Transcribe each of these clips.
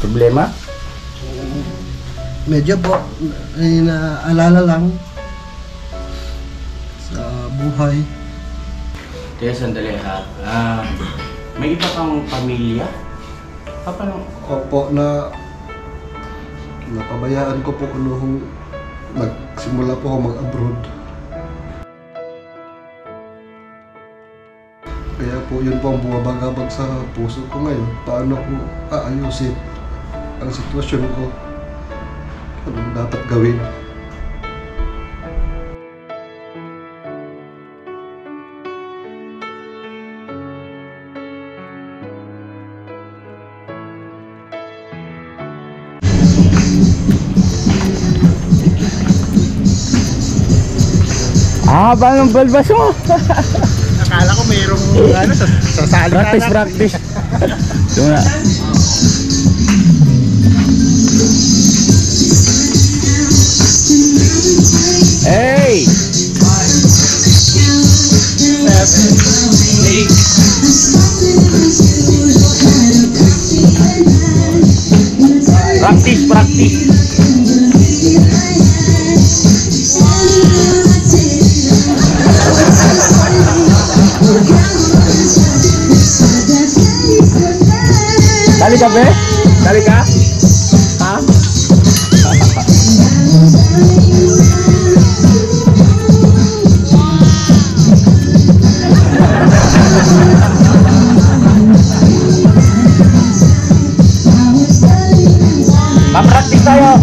Problema? Medyo po, ay naalala lang sa buhay. Kaya sandali ha. May iba kang pamilya? Paano? Opo, napabayaan ko po nung nagsimula po ako mag-abroad. Kaya po yun po ang bumabagabag sa puso ko ngayon. Paano ko aayusin ang sitwasyon ko? Anong dapat gawin? Haba ng balbas mo. Akala ko mayroong ano sa salita na. Practice. Doon na. Hey! 7, 8. Practice. Dali ka, be? Dali ka? Ha? Pa-practice tayo.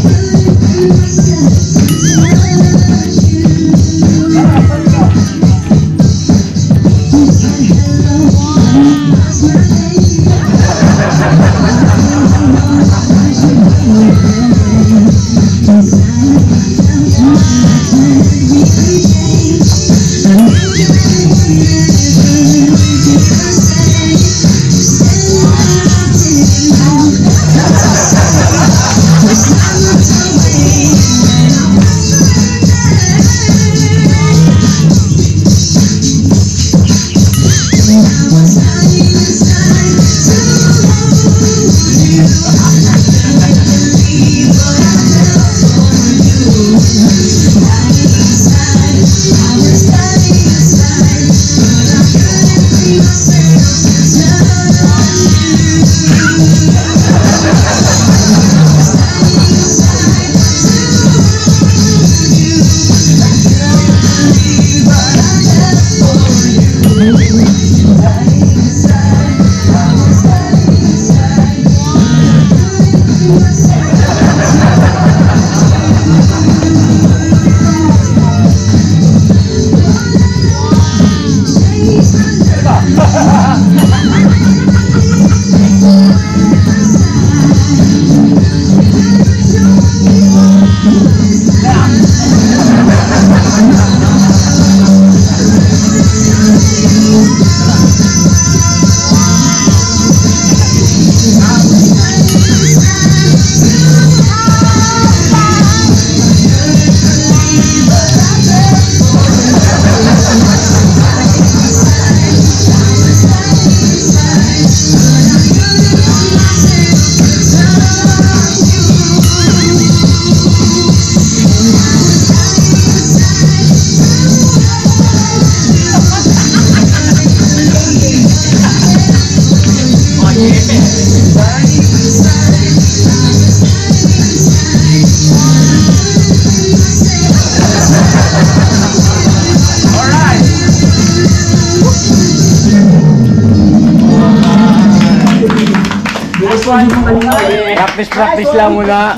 Practice lang muna.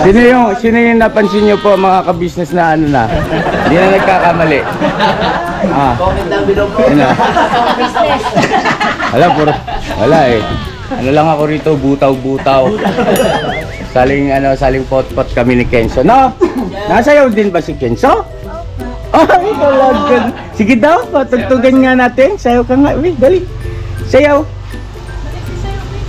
Sino yung napansin nyo po mga ka-business na ano na? Hindi na nagkakamali. Comment down below po. Wala eh. Ano lang ako rito, butaw-butaw. Saling pot-pot kami ni Kenzo. No? Nasayaw din ba si Kenzo? Ay, talagang. Sige daw, patugtugan nga natin. Sayaw ka nga. Uy, dali. Sayaw.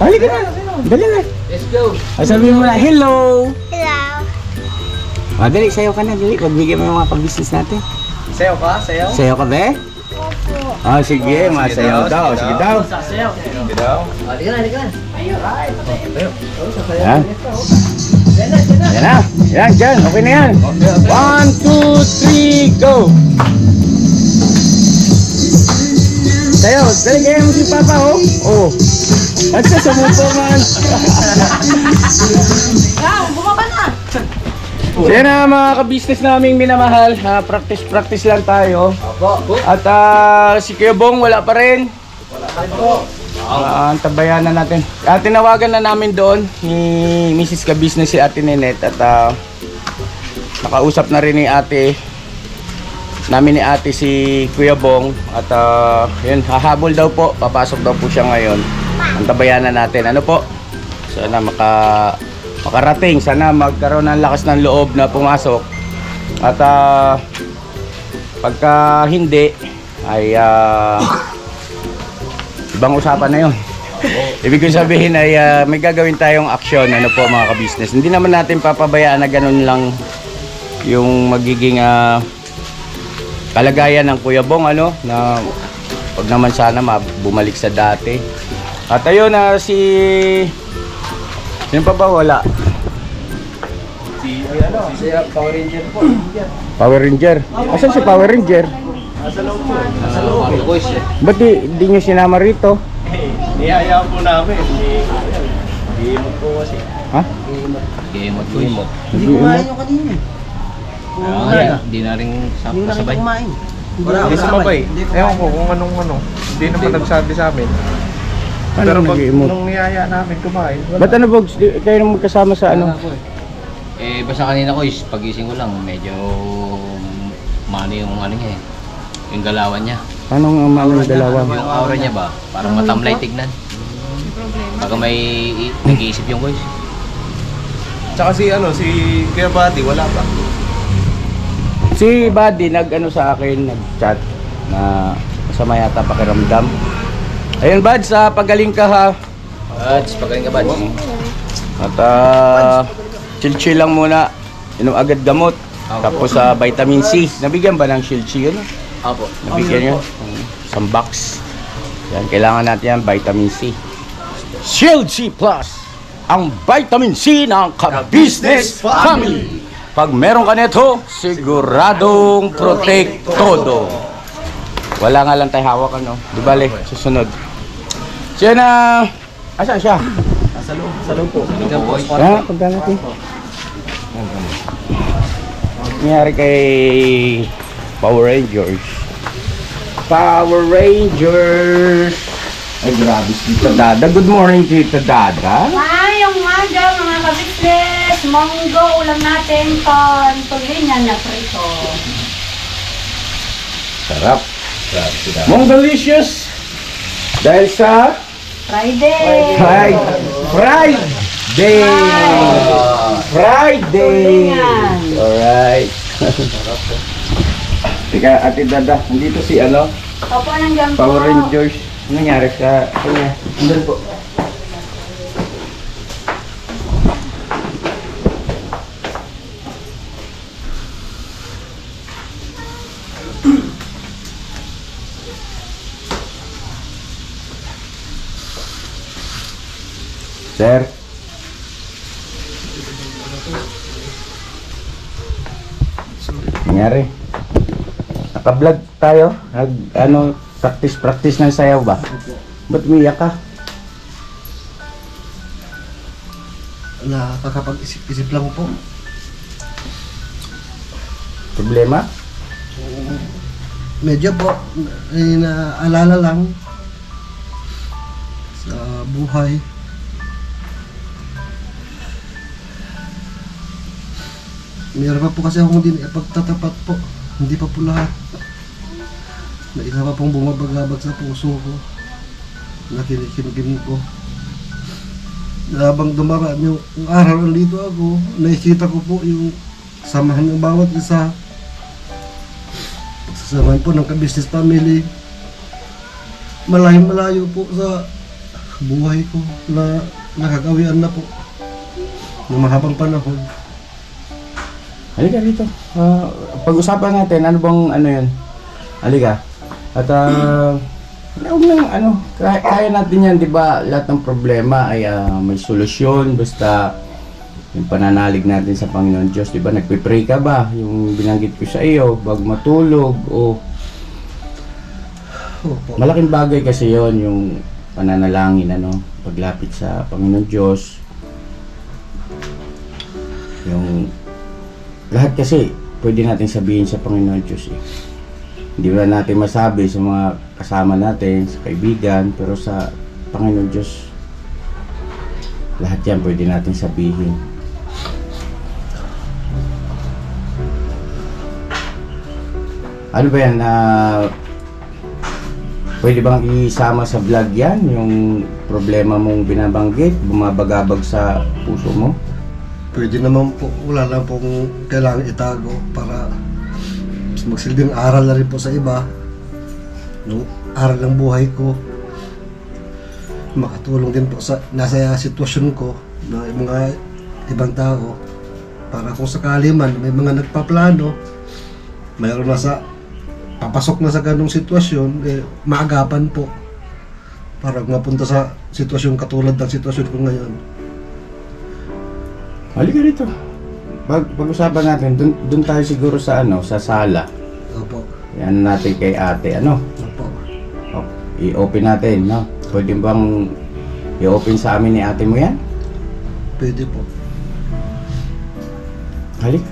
Dali ka na. Dali na. Let's go. Sabihin mo na, hello. Hello. Dali, sayaw ka na. Dali, pagbigyan mo yung mga pag-business natin. Sayaw ka? Sayaw? Sayaw ka ba? Opo. Sige, masayaw daw. Sige daw. Sige daw. Sige daw. Halika na, halika na. Yan. Yan na. Yan, dyan. Okay na yan. 1, 2, 3, go! Tayo, dali kayo mo si Papa, oh. Oh. At sa sumupo man. Bumaba na! So yan na mga ka-business naming minamahal. Practice lang tayo. At si Kuya Bong wala pa rin. Tabayan na natin. Tinawagan na namin doon ni Mrs. Ka-business si Ate Ninette. At nakausap na rin ni Ate namin ni Ate si Kuya Bong. At yun, hahabol daw po. Papasok daw po siya ngayon. Antabayan na natin. Ano po? Sana makarating. Sana magkaroon ng lakas ng loob na pumasok. At pagka hindi ay ibang usapan na yun. Ibig ko sabihin ay may gagawin tayong aksyon. Ano po mga ka-business. Hindi naman natin papabayaan na ganun lang yung magiging kalagayan ng Kuya Bong, ano, na wag naman sana bumalik sa dati. At ayun na sino pa ba wala? Si Power Ranger po. Power Ranger? Asan si Power Ranger? Nasa loob po. Ba't di nyo sinama rito? Niyayaan po namin. Gimot po kasi. Ha? Gimot. Hindi kumain yung kanina. Hindi na rin kasabay. Hindi sumabay. Ewan ko kung anong ano. Hindi naman nagsabi sa amin. Ano Pero pag nag-iimot? nung niyaya namin kumain, wala. Ba't ano Bogs? Kayo nang magkasama sa ano? Basta kanina ko is pagising ko lang medyo mano yung ano niya yung galawan niya. Paano nga mga dalawa? Yung aura niya ba? Parang matamlay tignan. Baka may nag-iisip yung guys. Tsaka si Kuya Buddy, wala pa. Si Buddy nag-ano sa akin, nag-chat na masama yata pakiramdam. Ayun Bud, sa pagaling ka ha. Pagaling ka ba? At chill-chill lang muna. Inom agad gamot. Tapos sa vitamin C. Nabigyan ba ng shield C yun? Apo. Nabigyan yun? Isang box. Yan, kailangan natin yan, vitamin C. Shield C Plus. Ang vitamin C ng Ka-Business Family. Pag meron ka nito, siguradong protektodo. Wala nga lang tayo hawak, ano? Di bale, susunod. Siya na... Asan siya? Sa loob po. Ha? Punta natin. Nangyari kay Power Rangers. Power Rangers! Ay, grabe si Tita Dada. Good morning, Tita Dada. Ngayong umaga mga ka-business, monggo ulam natin con tulinya na prito. Sarap. Mongalicious! Dahil sa Friday! Friday! Tulingan. Alright. Teka, Ate Dada, nandito si ano? Opo, nandiyan po. Power Rangers. Ano nangyari sa kanya? Andun po. Sir. Nangyari. Naka-vlog tayo. Practice ng sayaw ba? Ba't umiyak ka? Nakakapag-isip-isip lang po. Problema? Medyo po, naalala lang sa buhay. Meron pa po kasi akong hindi ipagtatapat po. Hindi pa po lahat. Na isa pa pong bumabagabag sa puso ko. Na kinikinigin ko. Na habang dumaraan yung araw na dito ako, nakikita ko po yung samahan ng bawat isa. Pagsasamahan po ng ka-business family. Malayo po sa buhay ko na nakagawian na po ng mahabang panahon. Halika dito. Pag-usapan natin, ano bang ano yun? Halika. At Huwag nang kaya natin yan, di ba? Lahat ng problema ay may solusyon, basta yung pananalig natin sa Panginoon Diyos, di ba? Nagpipray ka ba? Yung binanggit ko sa iyo, bag matulog, o Opo. malaking bagay kasi yon yung pananalangin, paglapit sa Panginoon Diyos. Yung lahat kasi pwede natin sabihin sa Panginoon Diyos eh. Hindi ba natin masabi sa mga kasama natin, sa kaibigan, pero sa Panginoon Diyos lahat yan pwede natin sabihin. Ano ba yan? Pwede bang isama sa vlog yan? Yung problema mong binabanggit, bumabagabag sa puso mo? Pwede naman po, wala lang pong kailangan itago para magsilbing aral na rin po sa iba. Yung aral ng buhay ko. Makatulong din po sa nasa sitwasyon ko na mga ibang tao. Para kung sakali man may mga nagpaplano, mayroon na sa papasok na sa ganong sitwasyon, maagapan po. Para mapunta sa sitwasyon katulad ng sitwasyon ko ngayon. Halika dito. Pag-usapan natin, dun tayo siguro sa sa sala. Opo. Yan natin kay ate, Opo. I-open natin, Pwede bang i-open sa amin ni ate mo yan? Pwede po. Halika.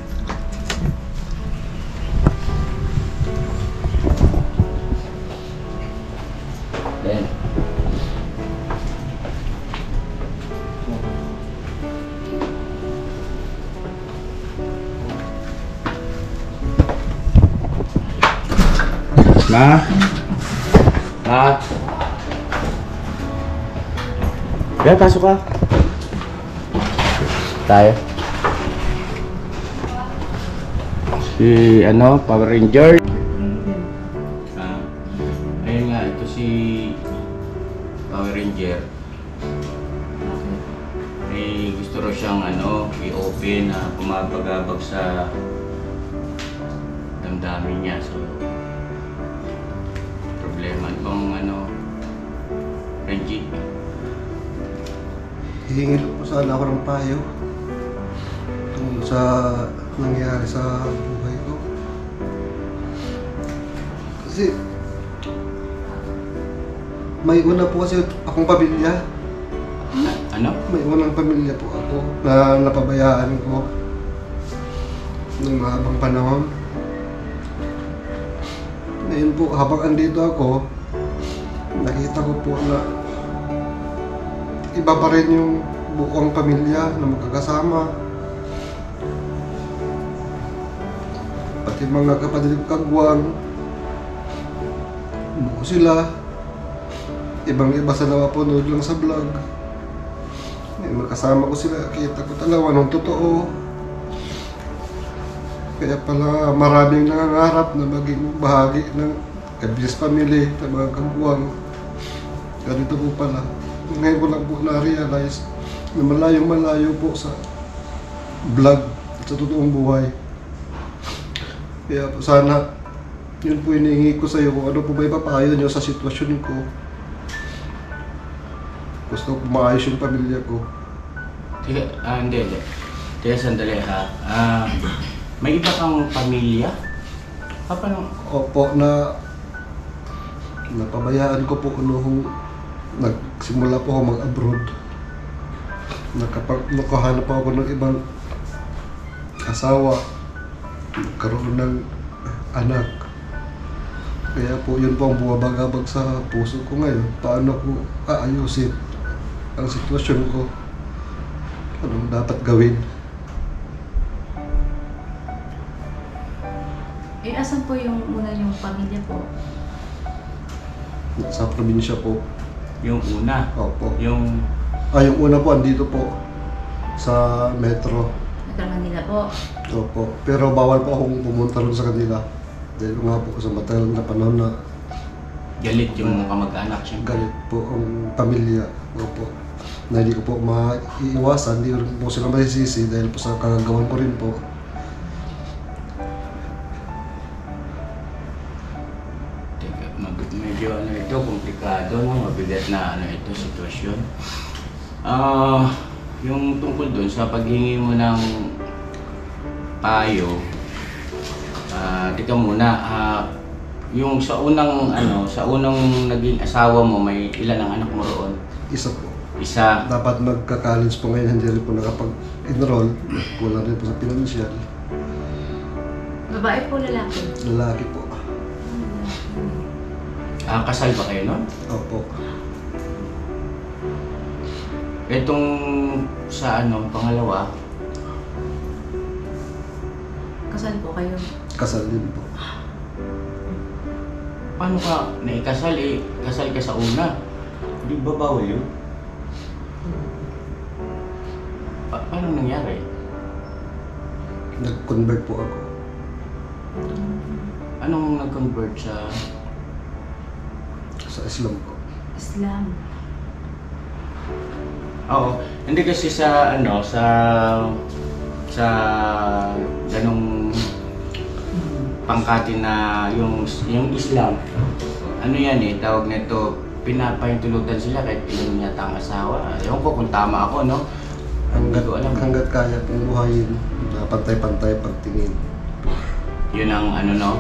Then, Ma? Kaya pasok ka. Tayo. Si Power Ranger. Ayun nga, ito si Power Ranger. May gusto raw siyang i-open na pumabagabag sa damdamin niya. So, problema bang Renji? Hihingin po sana ako ng payo tungkol sa nangyari sa buhay ko. Kasi may una po kasi akong pamilya. May unang pamilya po ako na napabayaan ko ng mahabang panahon. Ngayon po, habang andito ako, nakita ko po na iba pa rin yung buong pamilya na magkakasama. Pati mga kapatid ko kagwang, buo sila. Ibang-iba sa napapanood lang sa vlog. Ngayon, makasama ko sila, kita ko talaga anong totoo. Kaya pala maraming nangangarap na maging bahagi ng Abuse family ng mga kagwang. Ganito po pala. Ngayon ko lang po na-realize na malayong-malayo po sa vlog at sa totoong buhay. Kaya po sana, yun po hinihingi ko sa iyo kung ano po ba ipapayo niyo sa sitwasyon ko. Gusto ko maayos yung pamilya ko. Hindi. Kaya sandali ha. May iba kang pamilya? Paano? Opo, napabayaan ko po noong nagsimula po ako mag-abroad. Nakahanap po ako ng ibang asawa. Nagkaroon ng anak. Kaya po yun po ang buwabagabag sa puso ko ngayon. Paano ko aayusin ang sitwasyon ko? Anong dapat gawin? Asan po yung pamilya po? Sa probinsya po. Yung una? Opo. Yung una po, andito po. Sa metro. Metro Manila po? Opo. Pero bawal po akong pumunta rin sa kanila. Dahil nga po sa matagal na panahon na galit yung kamag-anak siya. galit po ang pamilya. Opo. Na hindi ko po maiiwasan, hindi rin po sila masisisi dahil po sa kagagawan ko rin po. Medyo ito, komplikado na ano ito, sitwasyon. Yung tungkol doon sa paghingi mo ng payo, tika muna, yung sa unang naging asawa mo, may ilan ang anak mo roon? Isa po. Isa. Dapat magka-college po ngayon, hindi rin po nakapag-enroll. Kulang rin po sa pinansyal. Babae po, lalaki? Lalaki po. Kasal ba kayo noon? Opo. Itong sa pangalawa, Kasal po kayo? Kasal din po. paano ka naikasal kasal ka sa una? Di ba bawal yun? Paano nangyari? Nag-convert po ako. Anong nag-convert sa... Sa Islam po. Islam. Oo, hindi kasi sa ganong pangkati na yung Islam, ano yan tawag nito, pinapahintulutan sila kahit ilan yata ang asawa. Ewan ko kung tama ako, no? Hanggat kaya pong buhayin na pantay-pantay pagtingin. Yun ang ng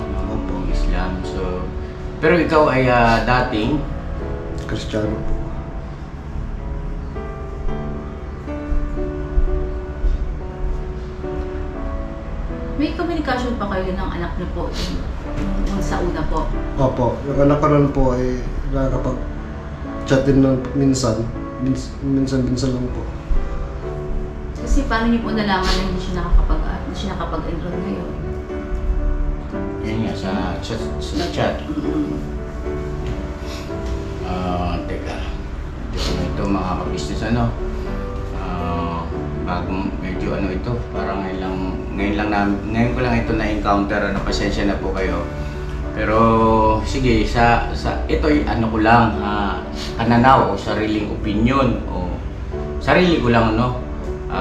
Islam. So, pero ikaw ay dating Kristiyano po. May communication pa kayo ng anak niyo po yung sa una po? Opo, yung anak ko nun po ay nakakapag-chat din lang minsan-minsan lang po. Kasi paano niyo po nalaman na hindi siya nakapag-enroll ngayon? yun nga sa chat. Teka. Ito mga ka-business bagong medyo ito, parang ngayon ko lang ito na-encounter, pasensya na po kayo. Pero sige, sa ito ay ko lang, pananaw o sariling opinion o sarili ko lang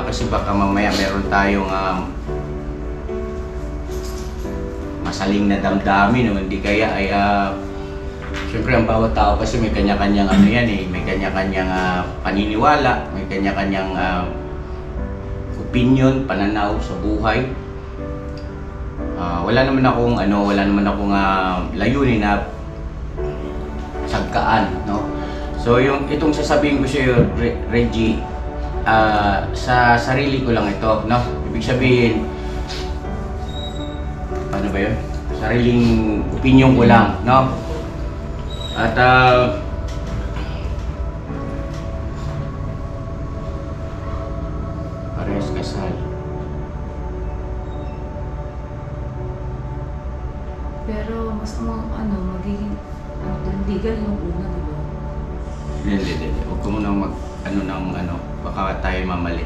kasi baka mamaya meron tayong masaling na damdamin hindi kaya ay siyempre ang bawat tao kasi may kanya-kanyang may kanya-kanyang paniniwala, may kanya-kanyang opinion, pananaw sa buhay. Wala naman akong layunin na sagkaan, no? So itong sasabihin ko sa iyo, Reggie, sa sarili ko lang ito, no? Ibig sabihin, ano ba 'yun? Sariling opinion ko lang, no? At parehas kasal. Pero mas magiging legal yung una, di ba? Hindi. Huwag ko munang baka tayo mamali.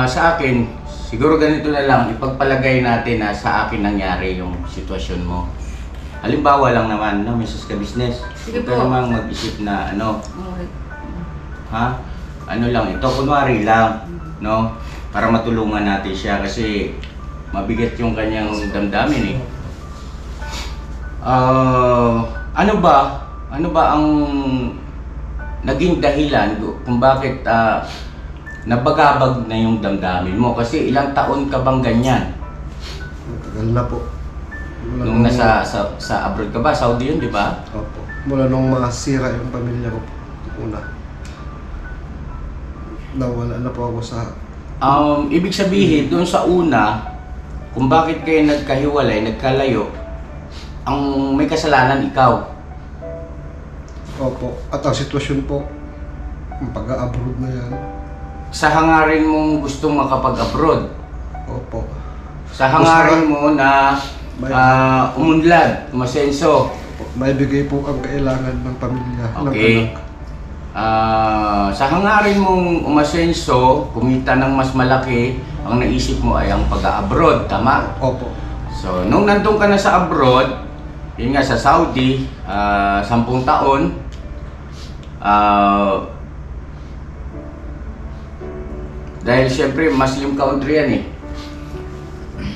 Sa akin, siguro ganito na lang, ipagpalagay natin na sa akin nangyari yung sitwasyon mo. Halimbawa lang naman, Mrs. Ka-Business. Sige Huwag ka po. namang mag-isip na Okay. lang, ito kunwari lang, no? Para matulungan natin siya kasi mabigat yung kanyang damdamin Ano ba ang naging dahilan kung bakit nabagabag na yung damdamin mo? Kasi ilang taon ka bang ganyan? Tagal na po. Nung nasa sa abroad ka ba? Saudi yun, di ba? Opo. Mula nung masira yung pamilya ko po. Una. Nawala na po ako sa... Ibig sabihin, doon sa una, kung bakit kayo nagkahiwalay, nagkalayo, ang may kasalanan ikaw. Opo. At ang sitwasyon po, ang pag-abroad na yan. Sa hangarin mong gustong makapag-abroad. Opo. Sa hangarin mo na umunlad, umasenso. May bigay po ang kailangan ng pamilya. Okay. Sa hangarin mong umasenso, kumita ng mas malaki, ang naisip mo ay ang pag-abroad, tama? Opo. So, nung nandun ka na sa abroad, yun nga sa Saudi, 10 taon, dahil syempre Muslim country yan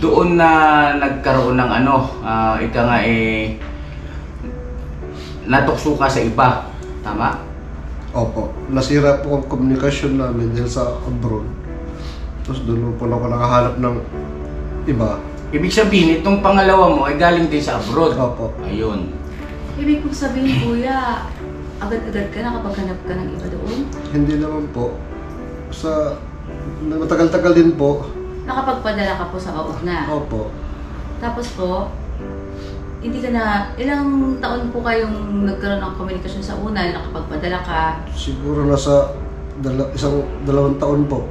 doon na nagkaroon ng natukso ka sa iba, tama? Opo. Nasira po ang komunikasyon namin dahil sa abroad. Tapos doon po ako nakahanap ng iba. Ibig sabihin, itong pangalawa mo ay galing din sa abroad. Opo. Ayun. Ibig kong sabihin, kuya, agad-agad ka na kapag hanap ka ng iba doon? Hindi naman po. Matagal-tagal din po. Nakapagpadala ka po sa una. Opo. Tapos po, hindi ka na, ilang taon po kayong nagkaroon ng komunikasyon sa una, nakapagpadala ka? Siguro nasa 2 taon po.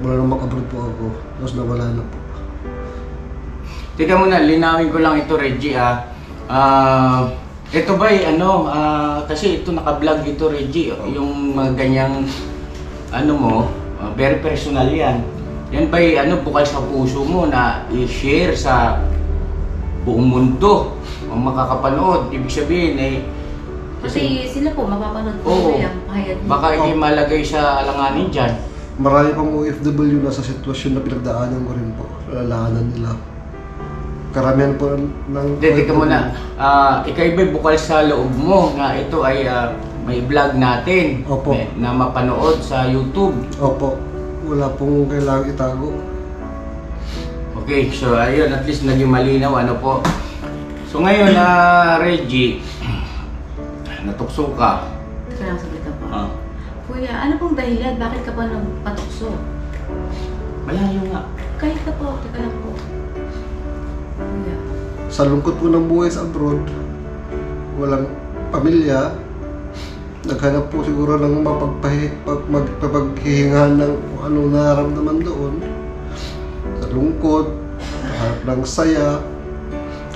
Wala nang mag-abroad po ako. Tapos nawala na po. Teka muna, linawin ko lang ito, Reggie, ito ba kasi ito naka-vlog ito, Reggie, yung mga ganyang, very personal yan. Yan ba bukal sa puso mo na i-share sa buong mundo ang makakapanood? Ibig sabihin, Kasi sila po, mapapanood po Oo. nila yung pahayag mo. baka hindi malagay sa alanganin dyan. Marami pang OFW na sa sitwasyon na pinagdaanan ko rin po. Lalaanan nila. Karamihan po ng Teka muna, ikay ba'y bukal sa loob mo na ito ay may vlog natin Opo. na mapanood sa YouTube? Opo. Wala pong kailangang itago. Okay, so ayun, at least naging malinaw, po. So ngayon, Reggie, natukso ka. Teka lang, saglit po. Ah, Kuya, ano pong dahilan? Bakit ka pa nagpatukso? malayo nga. Kahit na po, teka lang po. Kuya. Sa lungkot po ng buhay sa abroad, walang pamilya, naghanap po siguro ng magpapaghihingahan ng kung anong nararamdaman doon. Sa lungkot, naghanap ng saya,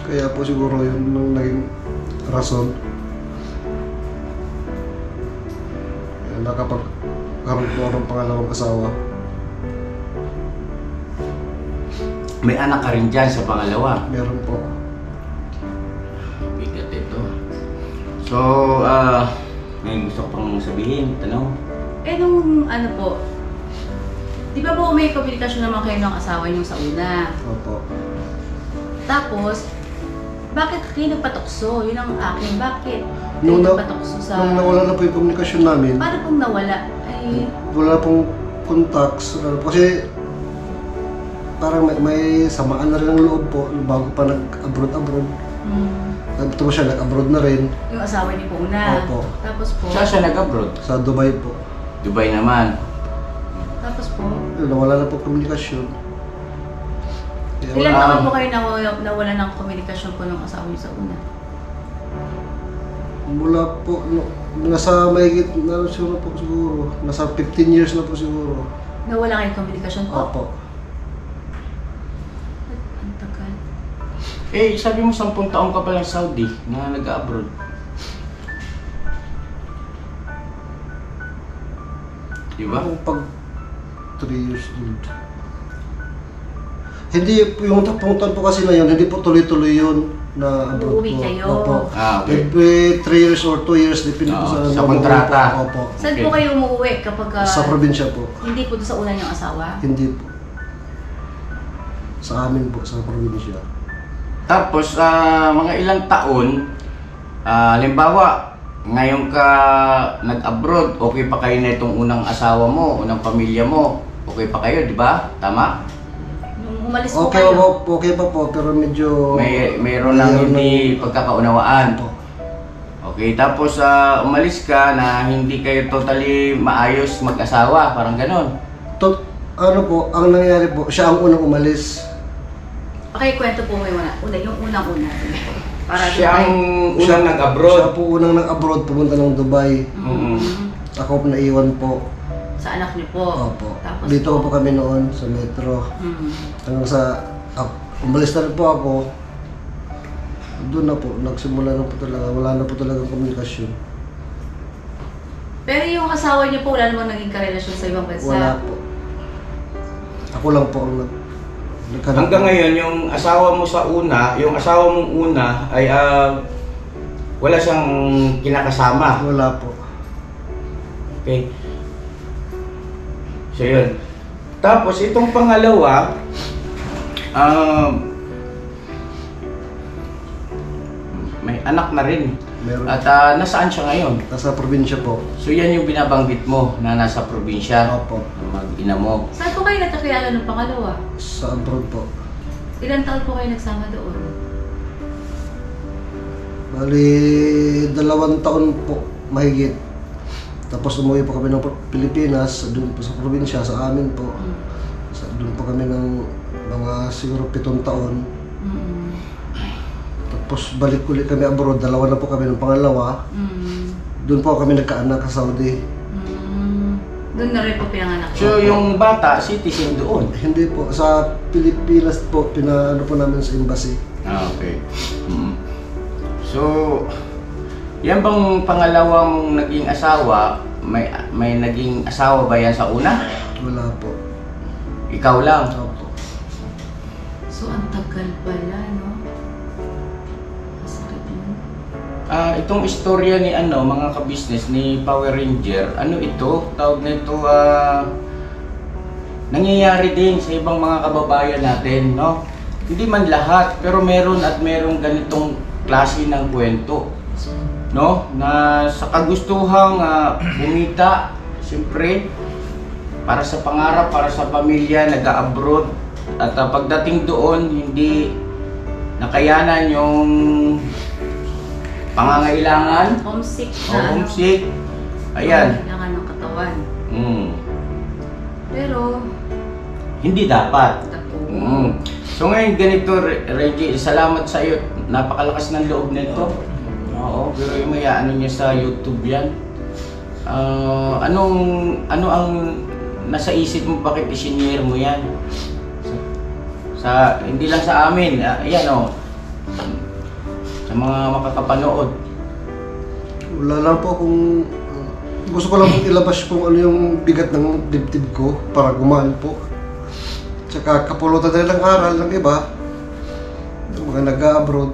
kaya po siguro yun ang naging rason. Kaya nakapagkaroon po ako ng pangalawang asawa. May anak ka rin dyan sa pangalawa. Meron po. Bigat ito. So, may gusto ko pang sabihin, tanong. Nung po, di ba po may komunikasyon naman kayo ng asawa niyo sa una? Opo. Tapos, bakit kayo nagpatukso? Yun ang akin. Bakit kayo Nung nagpatukso sa... Nung nawala na po yung komunikasyon namin, Paano pong nawala? Ay, wala pong contacts. Kasi parang may samaan na rin ang loob po bago pa nag-abroad. Tapos siya nag-abroad na rin yung asawa niyo po una. Opo. Tapos po, Saan siya nag-abroad? sa Dubai po. Dubai naman. tapos po, Nawala na po komunikasyon. Kaya ilan wala- taon po kayo nawala ng komunikasyon po ng asawa niyo sa una? Mula po, nasa mahigit na siguro, nasa 15 years na po siguro. Nawala kayong komunikasyon po? Opo. Ang tagal. Sabi mo 10 taon ka pa lang Saudi na nag-abroad. Diba? Pag 3 years old. Hindi po yung taon po kasi na yun, hindi po tuloy-tuloy yun na abroad Uuwi po. kayo? Opo. Okay. Every 3 years or 2 years, depende po Sa sa kontrata. Opo. Saan Okay. po kayo umuwi kapag... Sa probinsya po. hindi po doon sa una niyong asawa? Hindi po. Sa amin po, sa probinsya. Tapos, mga ilang taon, halimbawa, ngayon ka nag-abroad, okay pa kayo na itong unang asawa mo, unang pamilya mo, okay pa kayo, di ba? Tama? Nung umalis po Okay kayo, po, okay pa po, pero medyo... Mayroon lang mayroon hindi pagkakaunawaan. po. Okay, tapos umalis ka na hindi kayo totally maayos mag-asawa, parang ganon. Ano po, ang nangyari po, siya ang unang umalis. okay, kwento po kayo yung unang-una. Para Siya ang Dubai. unang nag-abroad. Siya po unang nag-abroad, pumunta ng Dubai. Mm. Ako po naiwan po. Sa anak niyo po. Opo. Tapos Dito po kami noon sa metro. Hanggang sa umalis na rin po ako. Doon na po, nagsimula na po talaga. Wala na po talagang komunikasyon. Pero yung asawa niyo po, wala namang naging karelasyon sa ibang bansa. Wala po. Ako lang po ang naghanap. Hanggang ngayon, yung asawa mo sa una, yung asawa mong una ay wala siyang kinakasama. Wala po. Okay. So yun. Tapos itong pangalawa, may anak na rin. Meron. At nasaan siya ngayon? Nasa probinsya po. So yan yung binabanggit mo na nasa probinsya. Opo. Mag-ina mo. Saan po kayo nagkakilala ng pangalawa? Sa abroad po. Ilang taon po kayo nagsama doon? Bali, 2 taon po mahigit. Tapos umuwi po kami ng Pilipinas, doon po sa probinsya, sa amin po. Doon po kami ng mga siguro 7 taon. Tapos balik ulit kami abroad, 2 na po kami ng pangalawa. Doon po kami nagkaanak sa Saudi. Doon na rin po pinanganak. So yung bata, citizen doon? Hindi po, sa Pilipinas po, pinaano po namin sa embassy. Okay. So, yan bang pangalawang naging asawa, may naging asawa ba yan sa una? Wala po. Ikaw lang? Opo. So, ang tagal pala, no? Masakit yun. Itong istorya ni mga ka-business ni Power Ranger, ano ito? Tawag na ito, nangyayari din sa ibang mga kababayan natin, no? Hindi man lahat, pero meron at merong ganitong klase ng kwento, no? Na sa kagustuhang bumita, siyempre, para sa pangarap, para sa pamilya, nag-abroad, at pagdating doon, hindi nakayanan yung pangangailangan, Homesick o na. homesick, ayan. Kailangan ng katawan. Pero, Hindi dapat. tako. So ngayon ganito, Reggie, salamat sa iyo. Napakalakas ng loob nito. Oo, pero yung may ano niya sa YouTube yan. Ano ang nasa isip mo, bakit isinyer mo yan? Hindi lang sa amin, ayan sa mga makakapanood. Wala lang po kung gusto ko lang pong ilabas kung ano yung bigat ng dibdib ko para gumaan po. Tsaka kapulutan na rin ng aral ng iba, yung mga nag-abroad,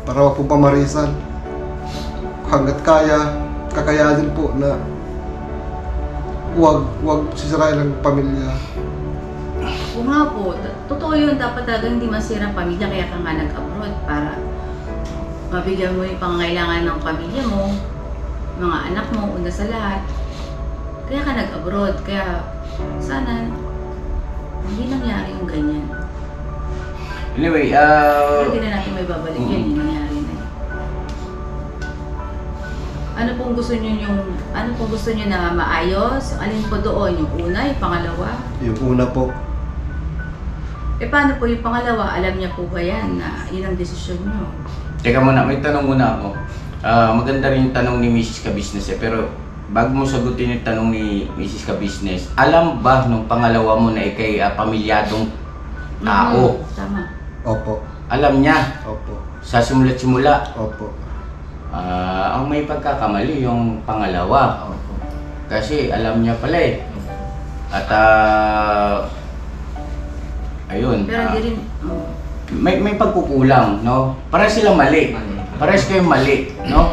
para wag pong pamarisan. Hanggat kakayanin po na wag sisirain ang pamilya. Oo nga po, totoo yun. Dapat talaga hindi masira ang pamilya, kaya ka nga nag-abroad para mabigyan mo yung pangangailangan ng pamilya mo, mga anak mo, una sa lahat. Kaya ka nag-abroad, kaya sana hindi nangyari yung ganyan. Anyway, Hindi na natin may babalik yan, hindi nangyari na yun. Ano pong gusto nyo na maayos? Alin po doon? Yung una, yung pangalawa? Yung una po, Paano po yung pangalawa? Alam niya po ba yan na yun ang desisyon nyo? teka muna, may tanong muna ako. Maganda rin yung tanong ni Mrs. Ka-Business pero bago mo sagutin yung tanong ni Mrs. Ka-Business, alam ba nung pangalawa mo na ikay pamilyadong tao? Tama. opo, Alam niya opo, sa simula't-simula. opo, Ang may pagkakamali yung pangalawa. opo. Kasi alam niya pala eh. At ayun. Pero hindi rin, May pagkukulang, no? Parehas silang mali. Parehas kayong mali, no?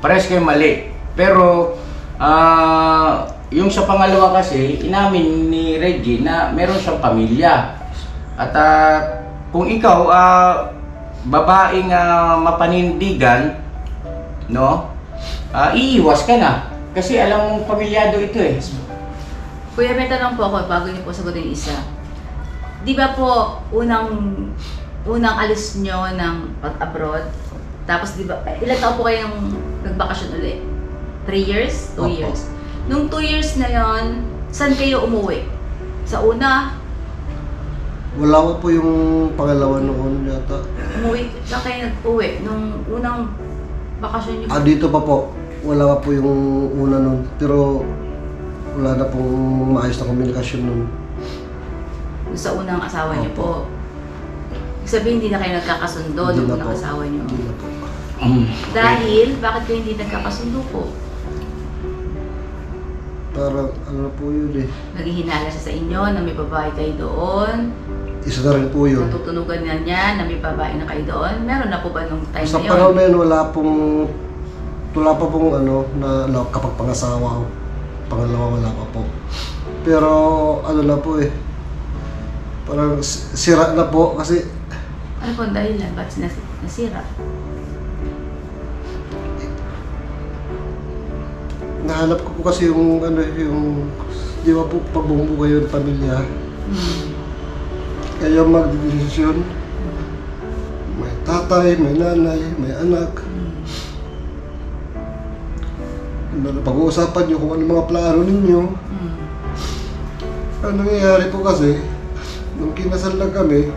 Parehas kayong mali. Pero yung sa pangalawa kasi, inamin ni Reggie na meron siyang pamilya. At kung ikaw babaeng mapanindigan, no? Iiwas ka na. Kasi alam mong pamilyado ito eh. Kuya, may tanong po ako bago niyo po sagutin yung isa. Di ba po, unang alis nyo ng pag-abroad, tapos di ba, ilan taon po kayong nagbakasyon ulit? 3 years? 2 Opo. years? Nung 2 years na yon, saan kayo umuwi? Sa una, Wala po yung pangalawa noon yata. saan kayo nag-uwi? Nung unang bakasyon nyo? Dito pa po, wala pa po yung una noon. Pero wala na pong maayos na komunikasyon noon. Sa unang asawa niyo Opo. po. Ibig sabihin, hindi na kayo nagkakasundo Hindi nung na unang po. asawa niyo. Hindi na po. Dahil, bakit kayo hindi nagkakasundo po? Parang ano po yun eh. Naghihinala siya sa inyo na may babae kayo doon. Isa na rin po yun. Natutunugan na niya na may babae na kayo doon. Meron na po ba nung time Sa na panahon yun? na yun, wala pa pong kapag pangasawa ko. Pangalawa wala pa po. Pero ano na po eh. Parang sira na po kasi Ano po ang dahilan? Ba't nasira? nahanap ko po kasi yung ano, yung di ba po pagbumuo kayo ng pamilya. Kaya magdedesisyon. May tatay, may nanay, may anak. Pag-uusapan nyo kung ano mga plano ninyo. Ang nangyayari po kasi, nung kinasal lang kami,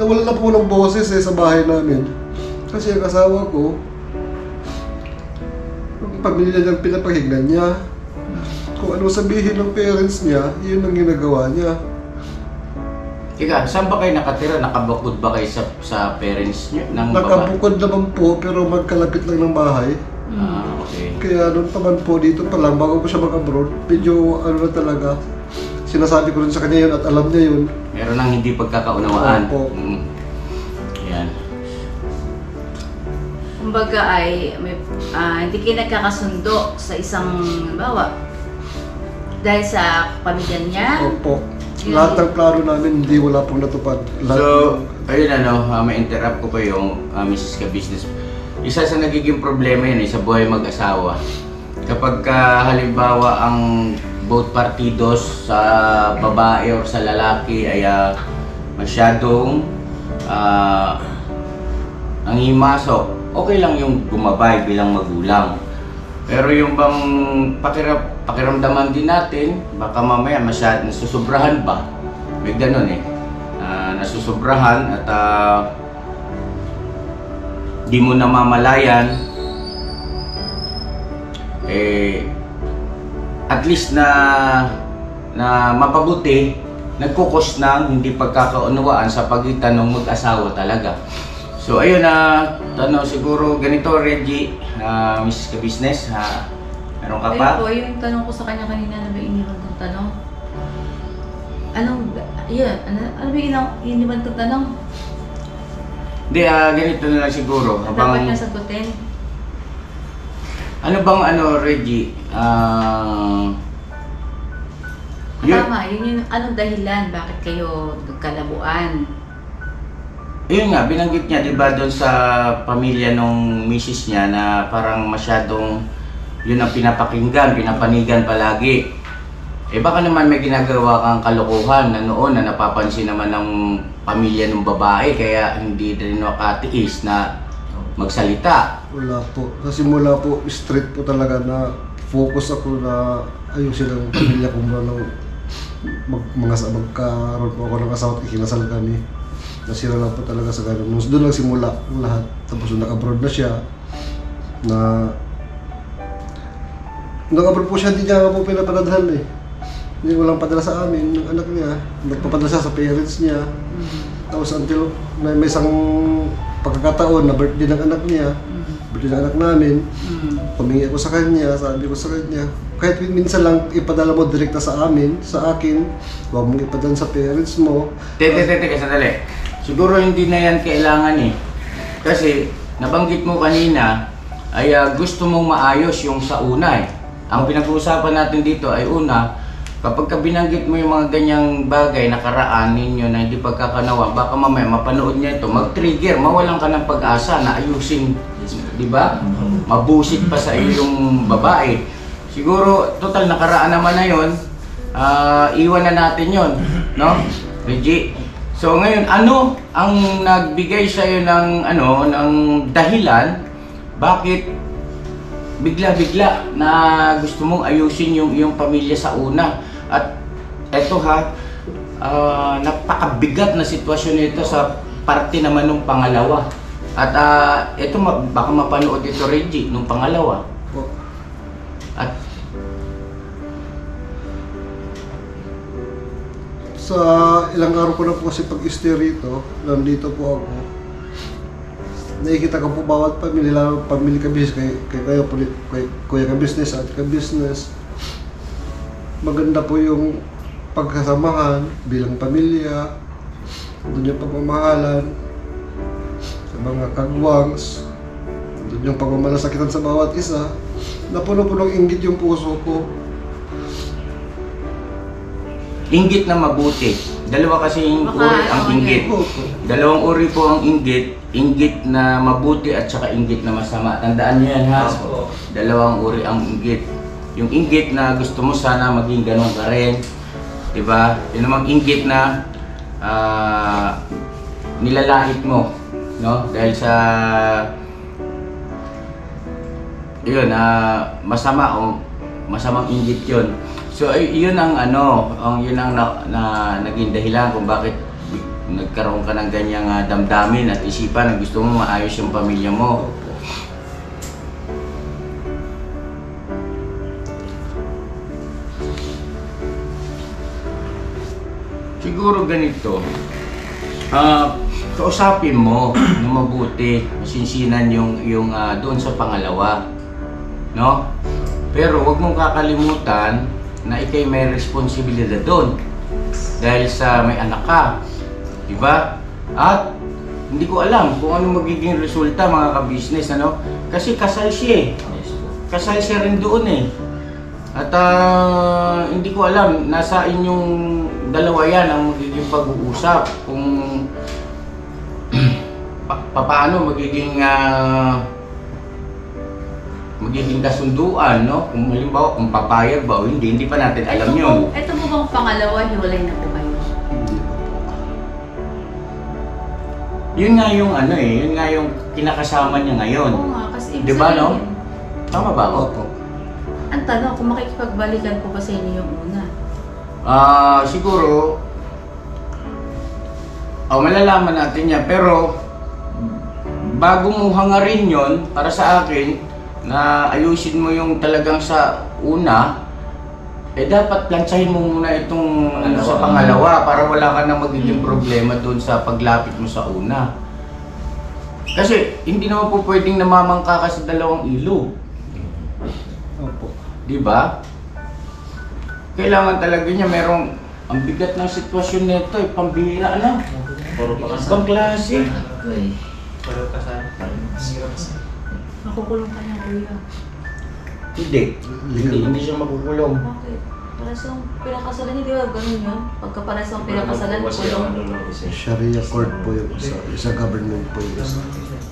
nawala na po ng boses sa bahay namin. Kasi ang asawa ko, yung pamilya niyang pinapakinggan niya. Kung ano sabihin ng parents niya, yun ang ginagawa niya. Ika, saan ba kayo nakatira? Nakabukod ba kayo sa parents niyo? Ng Nakabukod naman po, pero magkalapit lang ng bahay. Okay. Kaya noon naman po, dito pa lang, bago po siya mag-abroad, medyo ano na talaga, sinasabi ko rin sa kanya yun at alam niya yun. Meron nang hindi pagkakaunawaan. Opo. Yan. Kumbaga ay may, hindi kayo nagkakasundo sa isang bawa dahil sa pamilya niya. Opo. Lahat ng plano namin, hindi wala pong natupad. So, ayun ma-interrupt ko pa yung Mrs. Ka-Business. Isa sa nagiging problema yan sa buhay mag-asawa. Kapag halimbawa ang both partidos sa babae or sa lalaki ay masyadong ang himasok, okay lang yung gumabay bilang magulang. Pero yung bang pakiramdaman din natin, baka mamaya masyadong nasusobrahan ba? May ganun nasusobrahan at di mo namamalayan, at least na mapabuti, nagkukos ng hindi pagkakaunawaan sa pagitan ng mag-asawa talaga. So ayun siguro ganito, Reggie, Mrs. Ka-Business, meron ka pa? Ayun po, yung tanong ko sa kanya kanina, ano ba iniwan kong tanong? Ano ba iniwan kong tanong? Hindi, ganito na lang siguro. Dapat niya sagutin. Ano bang Reggie? Tama, yun yung anong dahilan, bakit kayo nagkalabuan? Yun nga, binanggit niya, di ba, doon sa pamilya nung misis niya na parang masyadong yun ang pinapakinggan, pinapanigan palagi. Baka naman may ginagawa kang kalokohan na noon na napapansin naman ng pamilya ng babae kaya hindi rin nakatiis na magsalita. Wala po. Kasi mula po, straight po talaga na focus ako na ayusin ang pamilya ko mula nung magkaroon po ako ng asawa at ikinasal kami. Nasira lang po talaga sa ganun. Doon lang simula ang lahat. Tapos nag-abroad na siya. Nag-abroad po siya, hindi niya po pinapadadhan Hindi walang padala sa amin, ng anak niya. Nagpapadala siya sa parents niya. Tapos until may isang pagkakataon na birthday ng anak niya, birthday ng anak namin, humingi ako sa kanya, sabi ko sa kanya, kahit minsan lang ipadala mo direkta sa amin, sa akin, huwag mong ipadala sa parents mo. Teka, sandali. Siguro hindi na yan kailangan Kasi nabanggit mo kanina ay gusto mong maayos yung sa una Ang pinag-uusapan natin dito ay una, kapag binanggit mo yung mga ganyang bagay nakaraan ninyo na hindi pagkakanawa, baka mamaya mapanood niya ito, mag-trigger, mawalan ka ng pag-asa na ayusin, di ba? Mabusit pa sa iyong babae. Siguro, total nakaraan naman na yun, iwan na natin yun, no? Reggie. So ngayon, ano ang nagbigay sa'yo ng, ng dahilan, bakit bigla-bigla na gusto mong ayusin yung iyong pamilya sa una? At eto napakabigat na sitwasyon nito sa parte naman ng pangalawa. At eto baka mapanood ito, Reggie, nung pangalawa. At sa ilang araw ko na po kasi pag-stay rito, nandito po ako. Nakikita ko po bawat pamilya, pamilya ka-business, kay Kuya Ka-Business at Ka-Business. Maganda po yung pagkasamahan bilang pamilya, doon yung pagmamahalan sa mga kagwangs, doon yung pagmamalasakitan sa bawat isa, na puno-punong inggit yung puso ko. inggit na mabuti. Dalawa kasi yung Baka, uri ang ano, inggit. Opo. Dalawang uri po ang inggit. Inggit na mabuti at saka inggit na masama. Tandaan niyo yan, ha? Dalawang uri ang inggit. Yung inggit na gusto mo sana maging ganun ka rin. Diba? Yung namang inggit na nilalait mo. No? Dahil sa yun, masama o masamang inggit yun. So yun ang yun ang naging dahilan kung bakit nagkaroon ka ng ganyang damdamin at isipan na gusto mo maayos yung pamilya mo. Siguro ganito, kausapin mo na mabuti, masinsinan yung doon sa pangalawa, no? Pero wag mong kakalimutan na ikay may responsibilidad doon dahil sa may anak ka, di ba? At hindi ko alam kung ano magiging resulta, mga ka-business, ano? Kasi kasal siya eh. Kasal siya rin doon eh. At hindi ko alam, nasa inyong dalawa yan ang magiging pag-uusap kung paano magiging kasunduan, no? Kung halimbawa, kung papayag ba o hindi pa natin alam yun. Ito mo bang pangalawa, hiwalay na po kayo? Hindi pa po. Yun nga yung yun nga yung kinakasama niya ngayon. Oo nga, kasi ibig Di ba, no? sabihin, Tama ba ako? Opo. ang tanong, kung makikipagbalikan po ba sa inyo yung una? Siguro, malalaman natin yan. Pero, bago mo hangarin yon para sa akin, na ayusin mo yung talagang sa una, dapat plansahin mo muna itong sa pangalawa para wala ka na magiging problema doon sa paglapit mo sa una. Kasi, hindi naman po pwedeng namamangka ka sa dalawang ilog. Opo. Di ba? Kailangan talaga niya merong ang bigat ng sitwasyon nito pambihira na. Ibang klase. Uy, makukulong ka niya, kuya. Hindi siya makukulong. Bakit? Paras yung pinakasalan niya, di ba? Ganun yun? Pagka paras yung pinakasalan, kulong. Sharia court po yung isa. Isa government po yung isa.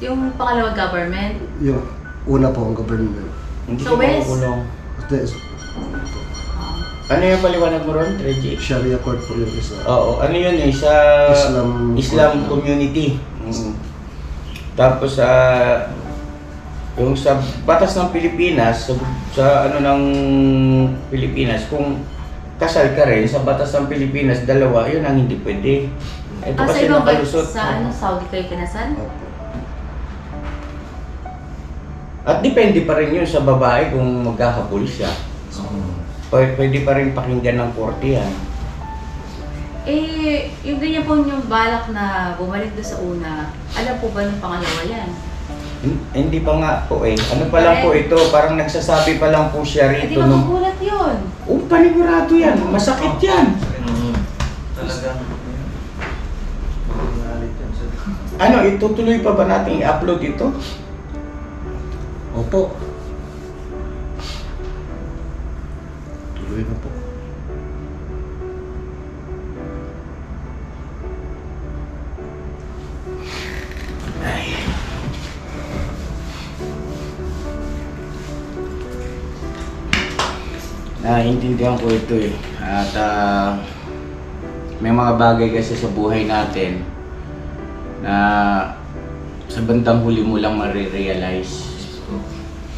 Yung pangalawa government, Yung una po ang government. Hindi So, siya Wes? makukulong. Ito, Ano yung paliwanag mo ron, Reggie? Sharia court po yung isa. Oo, ano yun eh, sa Islam community. Tapos yung sa batas ng Pilipinas, sa ng Pilipinas, kung kasal ka rin sa batas ng Pilipinas, dalawa, yun ang hindi pwede. Ito sa kasi ibang nakalusot. sa Saudi kayo kinasal? Opo. At depende pa rin yun sa babae kung maghahabol siya. Pwede pa rin pakinggan ng korte yan. Yung ganyan po yung balak na bumalik doon sa una, alam po ba ng pangalawa yan? Hindi pa nga po eh. Ano pa lang po ito, parang nagsasabi pa lang po siya Hindi rito. magugulat yun. Panigurado yan. Masakit yan. Ano, itutuloy pa ba natin i-upload ito? Opo. Tuloy na po. Naiintindihan ko ito eh. At may mga bagay kasi sa buhay natin na sa bandang huli mo lang marirealize.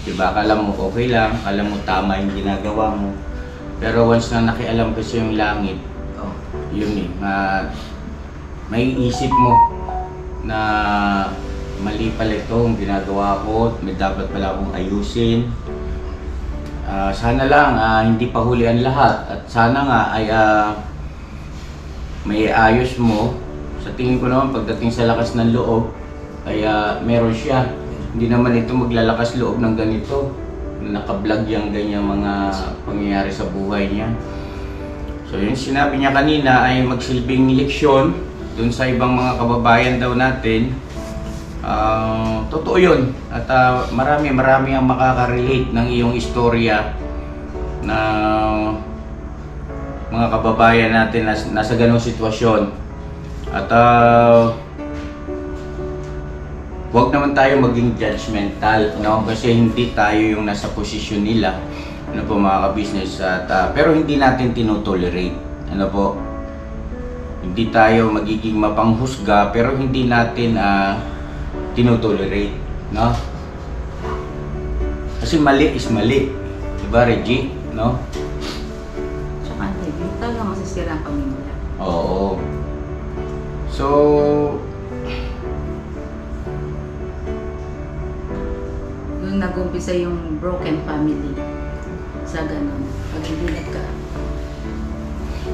Diba? Akala mo okay lang, akala mo tama yung ginagawa mo. Pero once na nakialam kasi yung langit, yun eh, may isip mo na mali pala ito ang ginagawa ko, may dapat pala akong ayusin. Sana lang hindi pa huli ang lahat at sana nga ay may ayos mo. Sa tingin ko naman pagdating sa lakas ng loob ay meron siya. Hindi naman ito maglalakas loob ng ganito. Naka-vlog yung ganyang mga pangyayari sa buhay niya. So yung sinabi niya kanina ay magsilbing leksyon dun sa ibang mga kababayan daw natin. Totoo yun at marami ang makaka-relate ng iyong istorya na mga kababayan natin na nasa ganong sitwasyon. At huwag naman tayo maging judgmental, no? Kasi hindi tayo yung nasa posisyon nila, ano po mga ka-business. At pero hindi natin tinotolerate, ano po. Hindi tayo magiging mapanghusga, pero hindi natin tinotolerate, no? Kasi mali is mali, diba Reggie, no? Tsaka hindi talaga masisira ang pamilya. Oo. So, Doon nag-umpisa yung broken family. Sa ganun. Pag hindi nagka...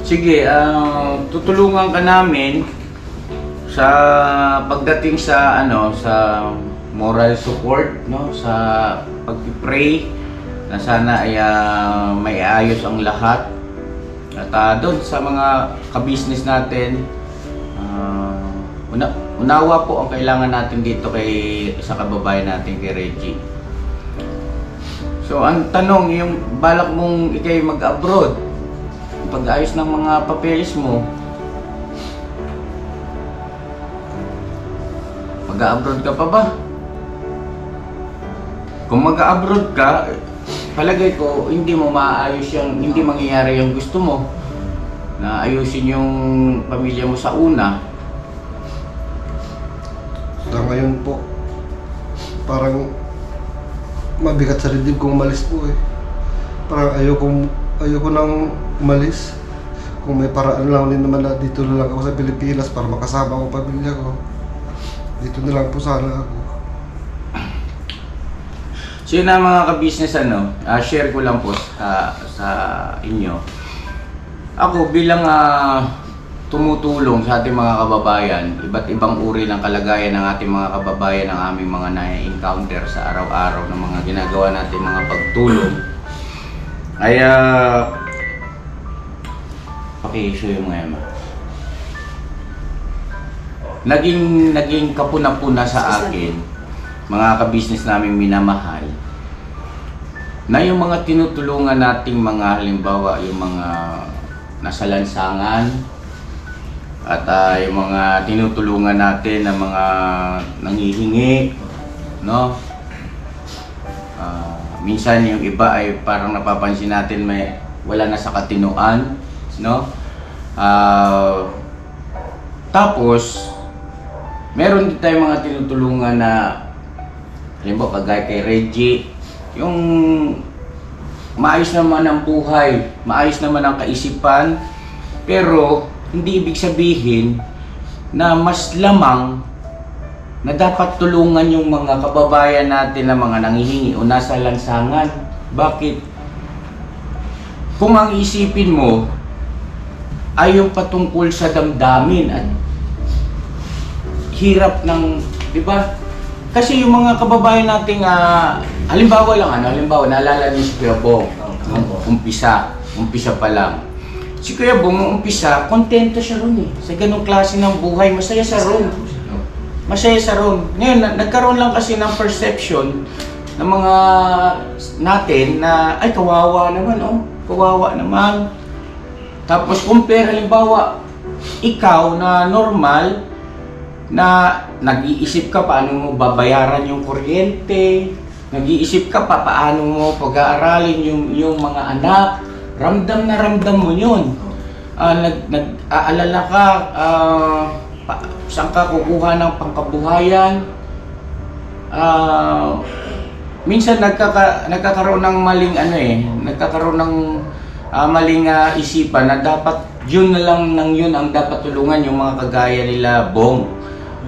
sige, tutulungan ka namin sa pagdating sa sa moral support, no, sa pag-pray na sana ay may ayos ang lahat. At doon sa mga ka-business natin, unawa po ang kailangan natin dito sa kababayan natin kay Reggie. So ang tanong, yung balak mong ikay mag-abroad, pag-ayos ng mga papeles mo, mag-abroad ka pa ba? Kung mag-abroad ka, palagay ko hindi mo maayos hindi mangyayari yung gusto mo na ayusin yung pamilya mo sa una. Sa ngayon po, parang mabigat sa dibdib kung umalis po eh. Parang ayoko nang umalis. Kung may paraan lang din naman na dito na lang ako sa Pilipinas para makasama ko pamilya ko. Dito na lang po sana ako. So yun na mga ka-business, share ko lang po sa inyo. Ako bilang tumutulong sa ating mga kababayan, iba't ibang uri ng kalagayan ng ating mga kababayan, ng aming mga na-encounter sa araw-araw ng mga ginagawa natin mga pagtulong, ay paki-issue yung mga naging kapuna-puna sa akin, mga ka-business naming minamahal, na yung mga tinutulungan nating mga, halimbawa yung mga nasa lansangan, at yung mga tinutulungan natin na mga nanghihingi, no? Minsan yung iba ay parang napapansin natin wala na sa katinuan, no? Tapos meron din tayong mga tinutulungan na, halimbawa kagaya kay Reggie, yung maayos naman ang buhay, maayos naman ang kaisipan, pero hindi ibig sabihin na mas lamang na dapat tulungan yung mga kababayan natin na mga nanghihingi o nasa lansangan. Bakit? Kung ang isipin mo ay yung patungkol sa damdamin at hirap ng, di ba? Kasi yung mga kababayan nating halimbawa lang, halimbawa naalala niyo si Kuya Bong, umpisa pa lang. Si Kuya Bong, nung umpisa, kontento siya ron eh. Sa ganong klase ng buhay, masaya sa ron. Masaya sa ron. Ngayon, nagkaroon lang kasi ng perception ng mga natin na, ay kawawa naman, kawawa naman. Tapos compare, halimbawa, ikaw na normal, na nag-iisip ka paano mo babayaran yung kuryente, nag-iisip ka paano mo pag-aaralin yung mga anak, ramdam na ramdam mo yun. Nag-aalala ka, saan ka kukuha ng pangkabuhayan. Minsan nagkakaroon ng maling nagkakaroon ng maling isipan na dapat yun na lang yun ang dapat tulungan yung mga kagaya nila Bong.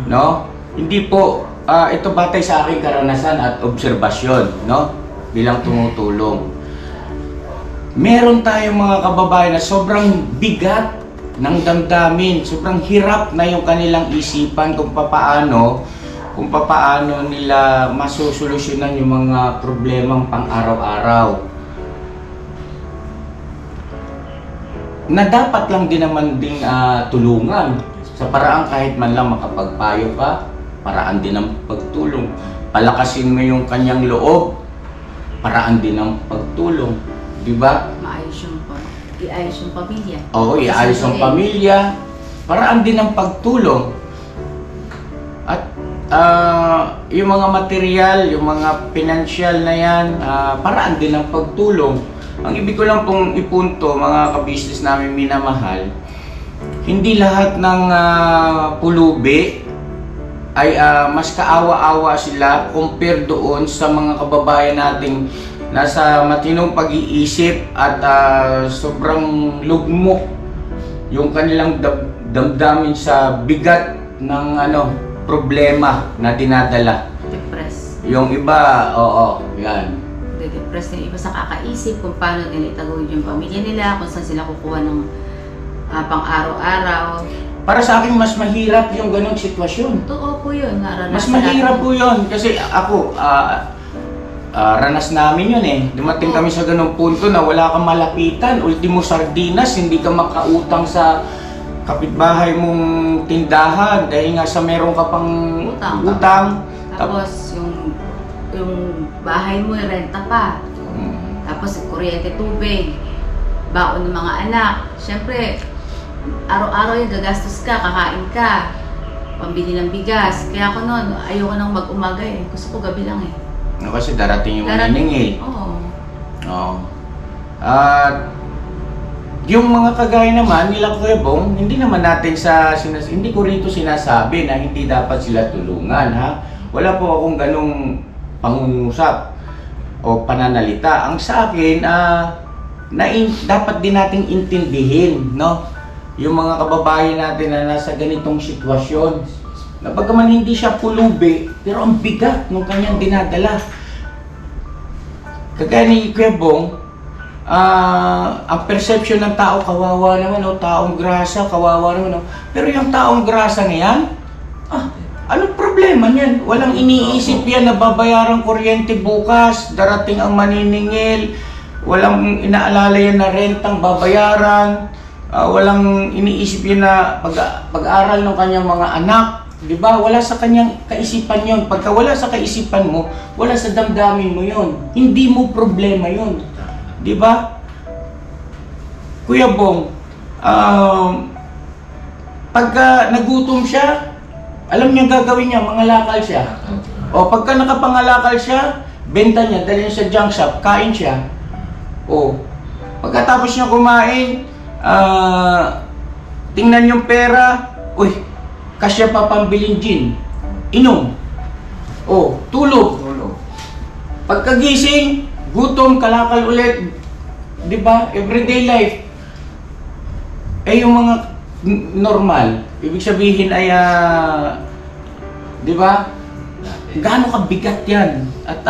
No? Hindi po, ito batay sa aking karanasan at obserbasyon, no? Bilang tumutulong. Meron tayong mga kababayan na sobrang bigat ng damdamin, sobrang hirap na yung kanilang isipan kung papaano nila masusolusyonan yung mga problemang pang-araw-araw. Na dapat lang din naman ding tulungan. Sa paraan kahit man lang makapagpayo ka, paraan din ng pagtulong. Palakasin mo yung kanyang loob, paraan din ng pagtulong. Di ba? Maayos yung iayos yung pamilya. Oo, iayos ang pamilya. Paraan din ng pagtulong. At yung mga material, yung mga financial na yan, paraan din ng pagtulong. Ang ibig ko lang pong ipunto, mga ka-business namin minamahal, hindi lahat ng pulubi ay mas kaawa-awa sila compare doon sa mga kababayan nating nasa matinong pag-iisip at sobrang lugmok yung kanilang damdamin sa bigat ng problema na dinadala. Depress. Yung iba, oo, yan. Depress yung iba sa kakaisip kung paano nila itagawin yung pamilya nila, kung saan sila kukuha ng pang araw-araw. Para sa akin, mas mahirap yung ganong sitwasyon. Totoo po yun. Mas mahirap po yun. Kasi ako, ranas namin yun eh. Dumating kami sa ganong punto na wala kang malapitan. Ultimo sardinas, hindi ka makautang sa kapitbahay mong tindahan dahil nga sa meron ka pang utang. Tapos yung bahay mo, renta pa. Tapos kuryente, tubig, baon ng mga anak. Siyempre, araw-araw yung gagastos ka, kakain ka, pambili ng bigas. Kaya ako noon, ayoko nang mag-umaga eh. Gusto ko gabi lang eh. Kasi darating yung maniningil. Oo. At yung mga kagaya naman nila Kuya Bong, hindi naman natin hindi ko rito sinasabi na hindi dapat sila tulungan, ha. Wala po akong ganung pangungusap o pananalita. Ang sa akin, dapat din nating intindihin, no? Yung mga kababayan natin na nasa ganitong sitwasyon. Na bagaman hindi siya pulubi, pero ang bigat ng kanyang dinadala. Kagaya ni Kuya Bong, ang perception ng tao, kawawa naman, taong grasa, kawawa naman. Pero yung taong grasa na yan, anong problema niyan? Walang iniisip yan na babayaran kuryente bukas, darating ang maniningil, walang inaalala yan na rentang babayaran, walang iniisip yan na pag-aral ng kanyang mga anak. Diba? Wala sa kanyang kaisipan yon. Pagka wala sa kaisipan mo, wala sa damdamin mo yon. Hindi mo problema yon. Diba? Kuya Bong, pagka nagutom siya, alam niya gagawin niya, mangalakal siya. O pagka nakapangalakal siya, benta niya, dali niya sa junk shop, kain siya. O pagkatapos niya kumain, tingnan yung pera, uy, kasya pa pambiling gin, inom. O, tulog. Pagkagising, gutom, kalakal ulit. Diba? Everyday life. Yung mga normal, ibig sabihin ay, diba? Gaano kabigat yan? At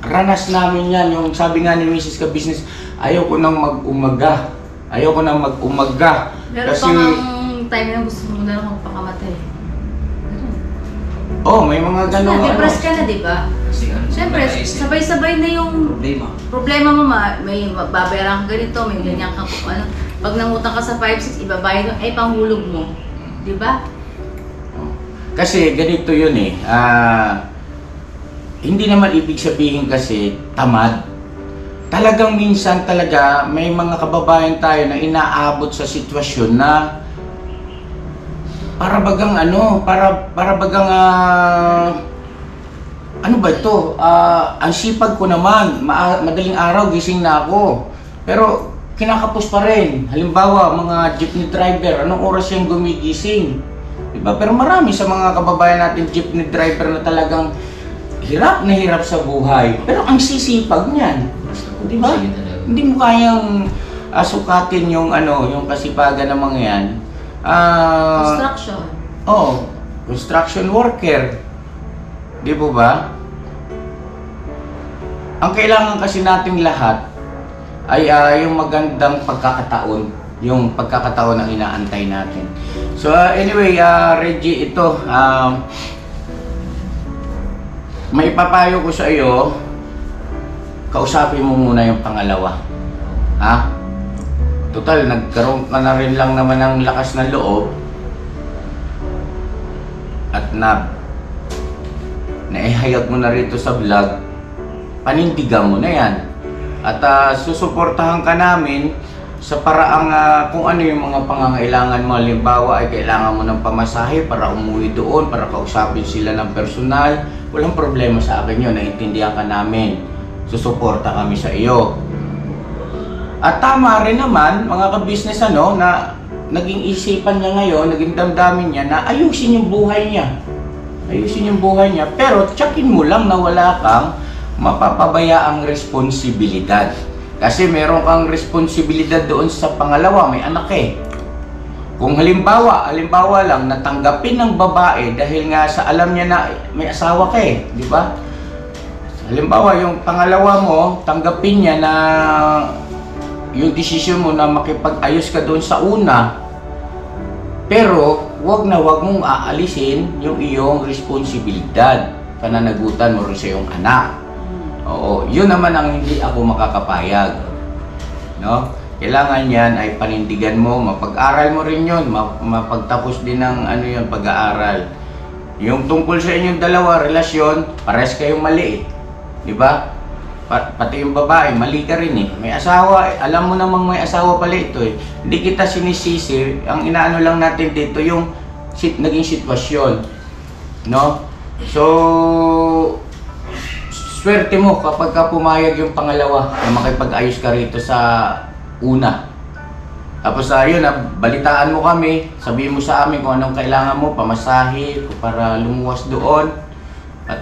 ranas namin yan. Yung sabi nga ni Mrs. Ka-Business, ayaw ko nang mag-umaga. Ayaw ko nang mag-umaga. Pero kasi time na gusto mo na lang magpakamatay. May mga gano'n. Depressed ka na, di ba? Siyempre, sabay-sabay na yung problema mo. May babayaran ka ganito, may ganyan ka. Pag nangutang ka sa 5-6, ibabayad mo, panghulog mo. Di ba? Kasi ganito yun eh. Hindi naman ibig sabihin kasi tamad. Talagang minsan talaga may mga kababayan tayo na inaabot sa sitwasyon na para bagang ano ba ito? Ang sipag ko naman, madaling araw gising na ako. Pero kinakapos pa rin. Halimbawa, mga jeepney driver, anong oras yung gumigising? Diba? Pero marami sa mga kababayan natin jeepney driver na talagang hirap na hirap sa buhay. Pero ang sisipag niyan. Diba? Hindi mo kayang sukatin yung yung kasipagan ng mga yan. Construction. Construction worker. Di po ba? Ang kailangan kasi nating lahat ay yung magandang pagkakataon. Yung pagkakataon na inaantay natin. So anyway, Reggie, ito may papayo ko sa iyo. Kausapin mo muna yung pangalawa. Ha? Total, nagkaroon ka na rin lang naman ng lakas ng loob at naihayag mo na rito sa vlog, panindigan mo na yan. At susuportahan ka namin sa paraang kung ano yung mga pangangailangan mo. Halimbawa ay kailangan mo ng pamasahe para umuwi doon, para kausapin sila ng personal. Walang problema sa akin yun, naiintindihan ka namin. Susuporta kami sa iyo. At tama rin naman, mga ka-business, na naging isipan niya ngayon, naging damdamin niya na ayusin yung buhay niya. Ayusin yung buhay niya. Pero tsakin mo lang na wala kang mapapabayaang responsibilidad. Kasi meron kang responsibilidad doon sa pangalawa, may anak eh. Kung halimbawa lang natanggapin ng babae dahil nga sa alam niya na may asawa ka eh, di ba? Halimbawa yung pangalawa mo, tanggapin niya na yung desisyon mo na makipag-ayos ka doon sa una, pero wag mong aalisin yung iyong responsibilidad, pananagutan mo rin sa iyong anak. Oo, yun naman ang hindi ako makakapayag. No? Kailangan yan ay panindigan mo, mapag-aral mo rin yun, mapagtapos din ng yun, pag-aaral. Yung tungkol sa inyong dalawa, relasyon, pares kayong mali eh. Di ba? Pati yung babae, mali ka rin eh. May asawa, alam mo namang may asawa pala ito eh. Hindi kita sinisisi, ang inaano lang natin dito yung naging sitwasyon. No? So, swerte mo kapag ka pumayag yung pangalawa na makipag-ayos ka rito sa una. Tapos yun, balitaan mo kami, sabihin mo sa amin kung anong kailangan mo, pamasahe para lumuwas doon at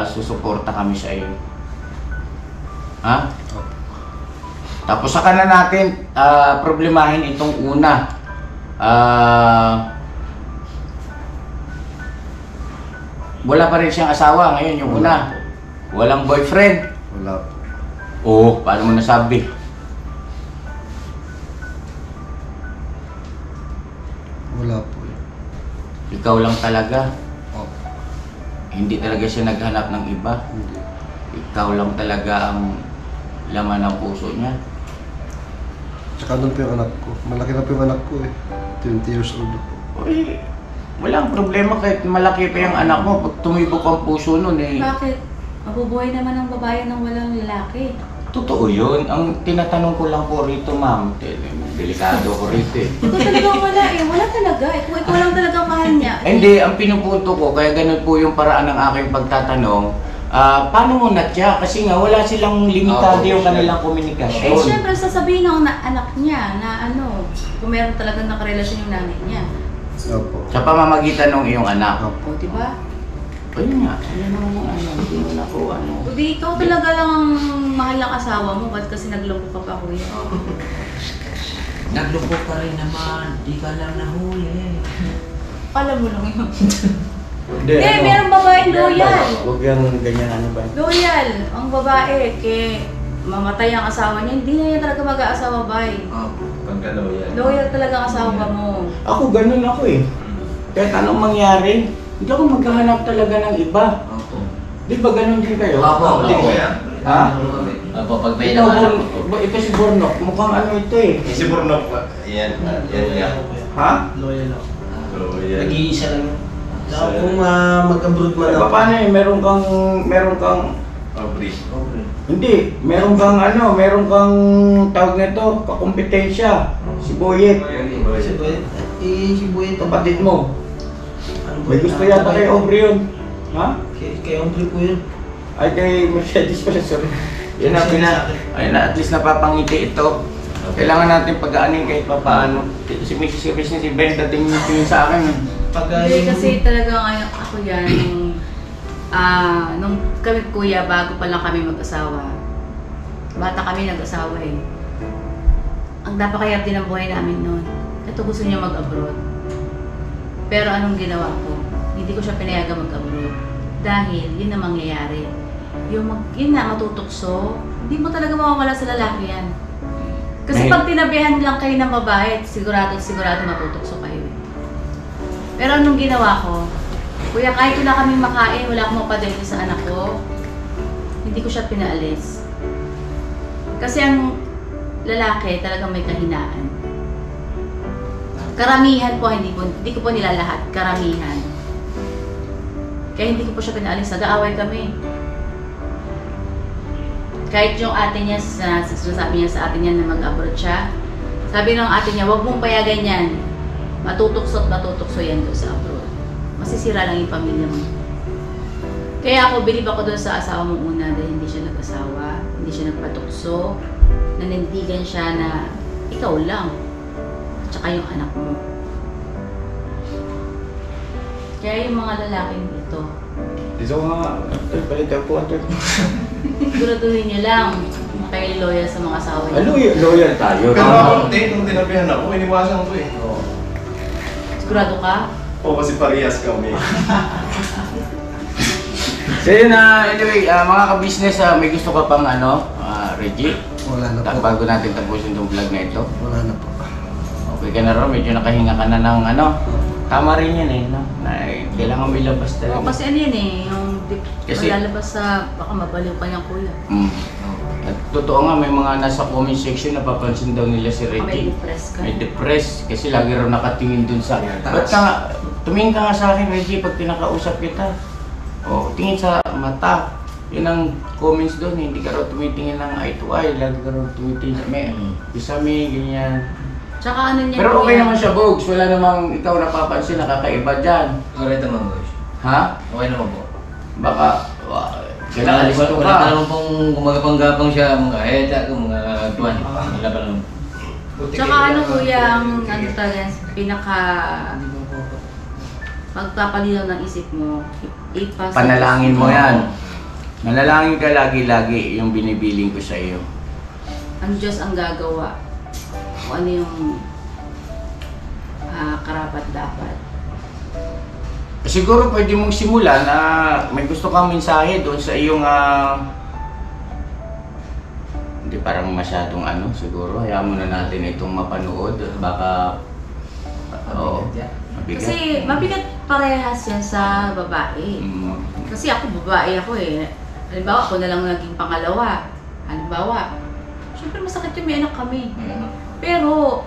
susuporta kami sa iyo. Ha? Tapos saka na natin problemahin itong una. Wala pa rin siyang asawa ngayon yung una. Walang boyfriend? Wala po. Oo, paano mo nasabi? Wala po. Ikaw lang talaga. Opo. Hindi talaga siya naghanap ng iba. Hindi. Ikaw lang talaga ang laman ng puso niya. Tsaka doon po yung anak ko. Malaki na po yung anak ko eh. 20 years old po. Uy, walang problema kahit malaki pa yung anak mo. Pag tumibok ang puso nun eh. Bakit? Mabubuhay naman ang babae ng walang lalaki. Totoo yun. Ang tinatanong ko lang po rito, ma'am. Delikado ko rito eh. Ikaw talaga wala eh. Wala talaga. Ikaw lang talaga mahal niya. Hindi, ang pinupunto ko, kaya ganun po yung paraan ng aking pagtatanong. Paano mo natya? Kasi nga wala silang limitado yung kanilang Eh, komunikasyon. syempre sasabihin ng anak niya na kung meron talagang nakarelasyon yung nanay niya. Opo. Sa pamamagitan ng iyong anak. O, diba? Ayun nga, hindi mo na ko O di, ikaw talaga lang ang mahal ng asawa mo. Ba't kasi nagloko ka pa, kuya? Nagloko ka rin naman, di ka lang nahuli. Alam mo lang yun. Hindi, Meron babaeng loyal. Huwag yung ganyan ba? Loyal. Ang babae, mamatay ang asawa niya, hindi na yan talaga mag-aasawa, bay. Pagka-loyal. Loyal talaga ang asawa mo. Ako, ganun ako eh. Kahit anong mangyari, hindi ako maghahanap talaga ng iba. Opo. Di ba ganun din kayo? Opo, Di opo. ba? Ha? Opo, pag may Ikaw, naman. ito si Bornok, mukhang ano ito eh. Si Burnok pa. Yan. Ha? Loyal ako. Loyal. Nag-iisa lang yun. Saka kung mag-abroad man Eh, ako. paano eh? Meron kang, Aubrey. hindi, meron kang tawag nito, kakumpetensya. Si Boyet, Si Boy, si Boy, kapatid mo. Ano ba May yun? gusto yata kay Aubrey yun. Ha? Kay Aubrey po yun. Ay, kay Mercedes pala, sorry. Yun na, ayun na, at least napapangiti ito. Kailangan natin pag-aanin kahit papaano. Si Mrs. si Brenda tingin sa akin. Hindi kasi talaga ngayon ako yan, nung kami kuya, bago pa lang kami mag-asawa. Bata kami nag-asawa eh. Ang napakayap din ang buhay namin noon. Ito gusto niya mag-abroad. Pero anong ginawa ko? Hindi ko siya pinayagan mag-abroad. Dahil yun ang mangyayari. Yun na, matutokso, hindi mo talaga mawawala sa lalaki yan. Kasi pag tinabihan lang kayo ng babae, sigurado matutokso kayo. Pero anong ginawa ko? Kuya, kahit wala kaming makain, wala akong mapadente sa anak ko, hindi ko siya pinaalis. Kasi ang lalaki talagang may kahinaan. Karamihan po, hindi ko po nilalahat, karamihan. Kaya hindi ko po siya pinaalis, nag-aaway kami. Kahit yung ate niya, sinasabi niya sa ate niya na mag-abroad siya, sabi ng ate niya, huwag mong payagan yan. Matutukso at matutukso yan doon sa abroad. Masisira lang yung pamilya mo. Kaya ako, bilib ako doon sa asawa mong una dahil hindi siya nag-asawa, hindi siya nagpatukso, nanindigan siya na ikaw lang, at saka yung anak mo. Kaya yung mga lalaking ito, Gusto ko nga, palitan po ito. siguraduhin niyo lang na kayo loyal sa mga asawa niyo. Loyal tayo. Pero ako, nung tinabihan ako, iniwasan ko eh. Sigurado ka? Oo, kasi parehas kami. So yun anyway, mga ka-business, may gusto ka pang Reggie? Wala na po. Bago natin tapusin itong vlog na ito. Wala na po. Okay ka na rin, medyo nakahinga ka na ng tama rin yan no? Na, kailangan may labas talaga. Oo, kasi ano yan yung Kasi- malalabas sa, baka mabaliw ka niyang kuya. At totoo nga, may mga nasa comment section napapansin daw nila si Baka may Reggie. depressed ka. May depressed kasi lagi raw nakatingin dun sa... Ba't ka nga, tumingin ka nga sa akin Reggie pag pinakausap kita. O, tingin sa mata. Yun ang comments doon, hindi ka raw tumitingin ng eye to eye, lagi ka raw tumitingin sa may, ganyan. Tsaka ano niya Pero okay naman siya, Bogs. Wala namang ikaw napapansin, nakakaiba dyan. Okay naman, boys. Ha? Okay naman po. Baka, kailangan alis ko Wala pa ka. naman pong gumagapang-gapang siya, mga mga tuwan. Wala pa naman. Tsaka ano kuya, ang ano talaga, pinaka magpapalinaw ng isip mo, ipasa. Panalangin mo yan. Manalangin ka lagi-lagi yung binibiling ko sa iyo. Ang Diyos ang gagawa. Kung ano yung karapat dapat. Siguro pwede mong simulan na may gusto kang mensahe doon sa iyong hindi parang masyadong siguro. Hayaan muna natin itong mapanood. Baka mabigat. Kasi mabigat parehas yan sa babae. Kasi ako babae ako eh. Halimbawa ako na lang naging pangalawa. Halimbawa, syempre masakit yung may anak kami. Pero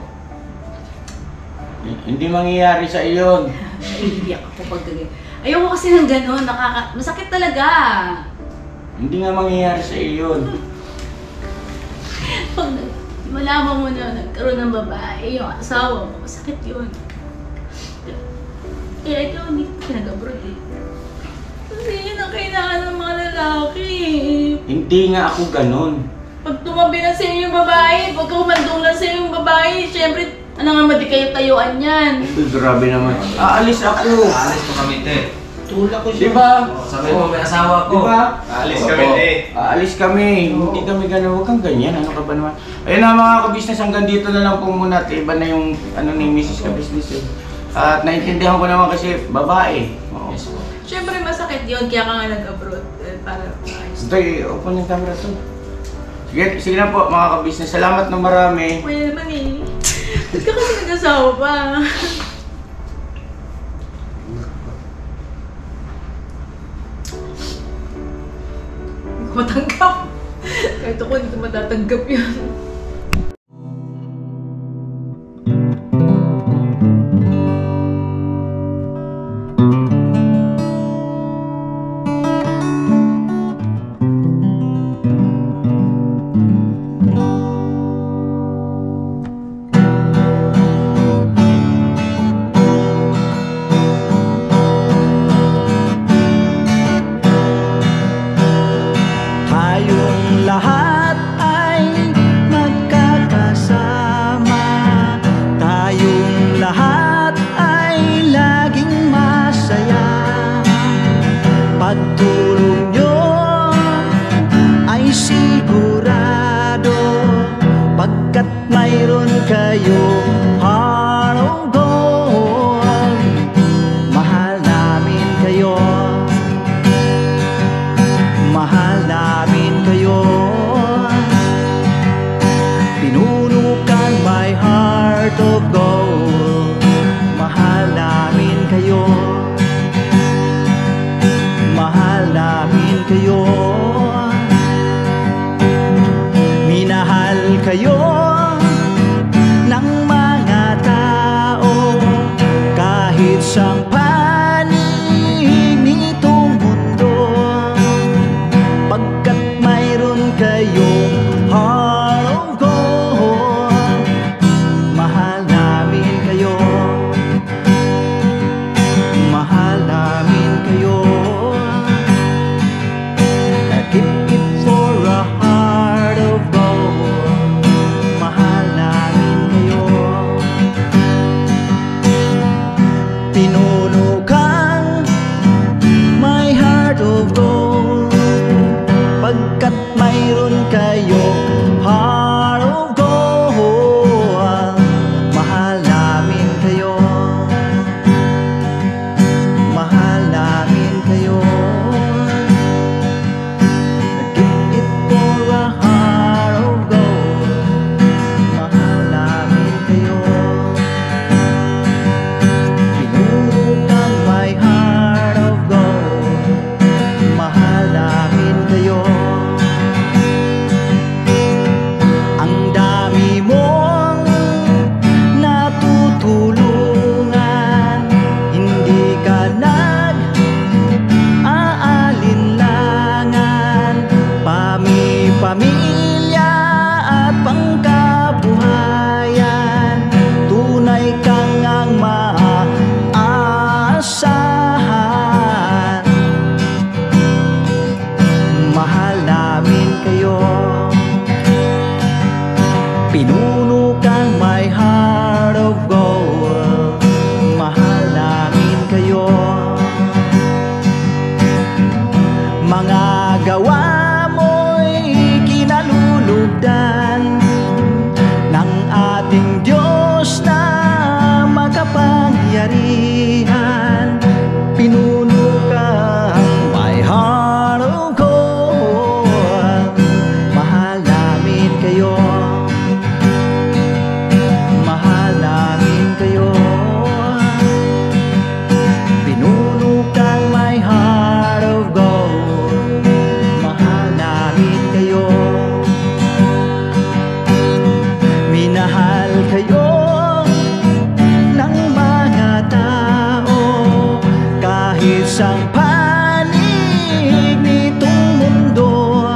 Hindi mangyayari sa iyon. naiiyak ako pag ganyan. Ayoko kasi ng gano'n, masakit talaga. Hindi nga mangyayari sa iyon. Pag malaman mo na nagkaroon ng babae, yung asawa mo, masakit yun. Kaya ikaw hindi ko pinag-abroad eh. Kasi yun ang kailangan ng mga lalaki. Hindi nga ako ganun. Pag tumabi na sa inyo yung babae, pag kumandong na sa inyo yung babae, syempre, ano nga madi kayo tayuan yan. Grabe naman. Aalis ako. Alis po kami, te. Tulak ko Di siya. ba? Sabi mo, may asawa Di ko. ba? Alis kami, te. Aalis kami. Hindi kami ganun. Huwag kang ganyan. Ano ka ba naman? Ayun na mga ka-business. Hanggang dito na lang po muna. At iba na yung ni Mrs. ka-business. At naintindihan ko naman kasi babae. Oo. Yes po. Syempre masakit yun, kaya ka nga nag-abroad. Para maayos. Ito, open yung camera to. Sige na po mga ka-business. Salamat na marami. Pwede naman eh. Ba't ka kasi nag-asawa pa? Hindi ko matanggap. Kahit ako hindi ko matatanggap yun. Tayong lahat ay magkakasama. Tayong lahat ay laging masaya. Pagtulong nyo ay sigurado, pagkat mayroon kayo heart of gold. Mahal namin kayo. Mahal namin kayo. Pinuno kang my heart of gold. Mahal namin kayo. Mahal namin kayo. Minahal kayo ng mga Pinuno kang my heart of gold. Mahal namin kayo. Mga gawa mo'y kinalulugdan ng ating Diyos na makapangyarihan. Pinuno kang my heart of gold. Mahal namin kayo. Mahal namin kayo. Pinuno kang my heart of gold. Mahal namin kayo. Minahal kayo ng mga tao kahit sang panig nitong mundo,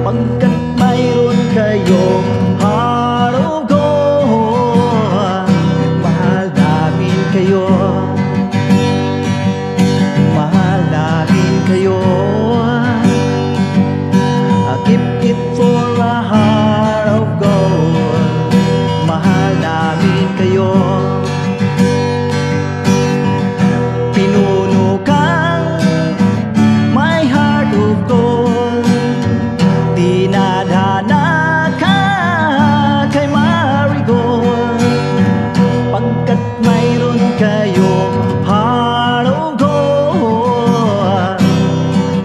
pagkat mayroon kayong heart of gold. Mahal namin kayo. Mahal namin kayo. I keep it for a heart of gold. Mahal namin kayo. Pinuno kang my heart of gold. Dinadhana ka kay Marigold, pagkat mayroon kayong heart of gold.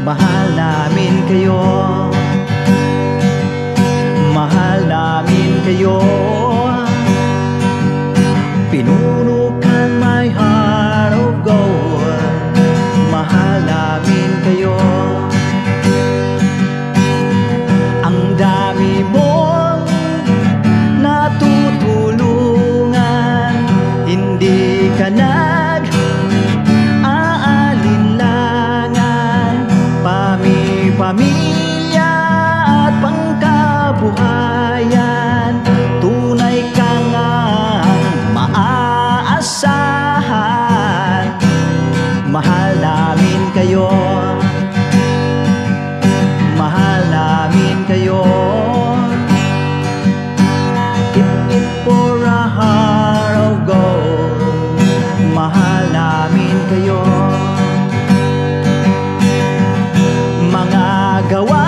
Mahal namin kayo. Mahal namin kayo. Pinuno kang my heart of gold. Mahal namin kayo. Ang dami mong natutulungan, hindi ka nag-aalinlangan. Pamilya at pangkabuhayan, tunay kang maaasahan. Mahal namin kayo. Mahal namin kayo. Keep it for a heart of gold. Mahal namin kayo. Mga gawa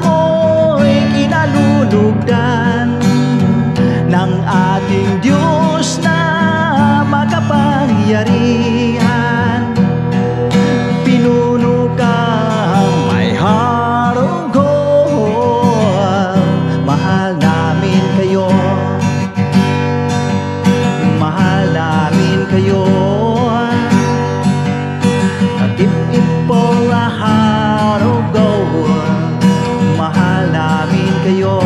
mo'y kinalulugdan ng ating Diyos na makapangyarihan. Pinuno kang my heart of gold. Mahal namin kayo. Mahal namin kayo. Keep it for a heart of gold. Mahal namin kayo.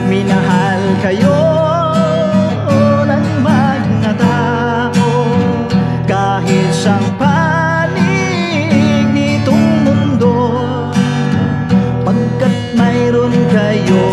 Minahal kayo ng mga tao kahit sang panig nitong mundo, pagkat mayroon kayo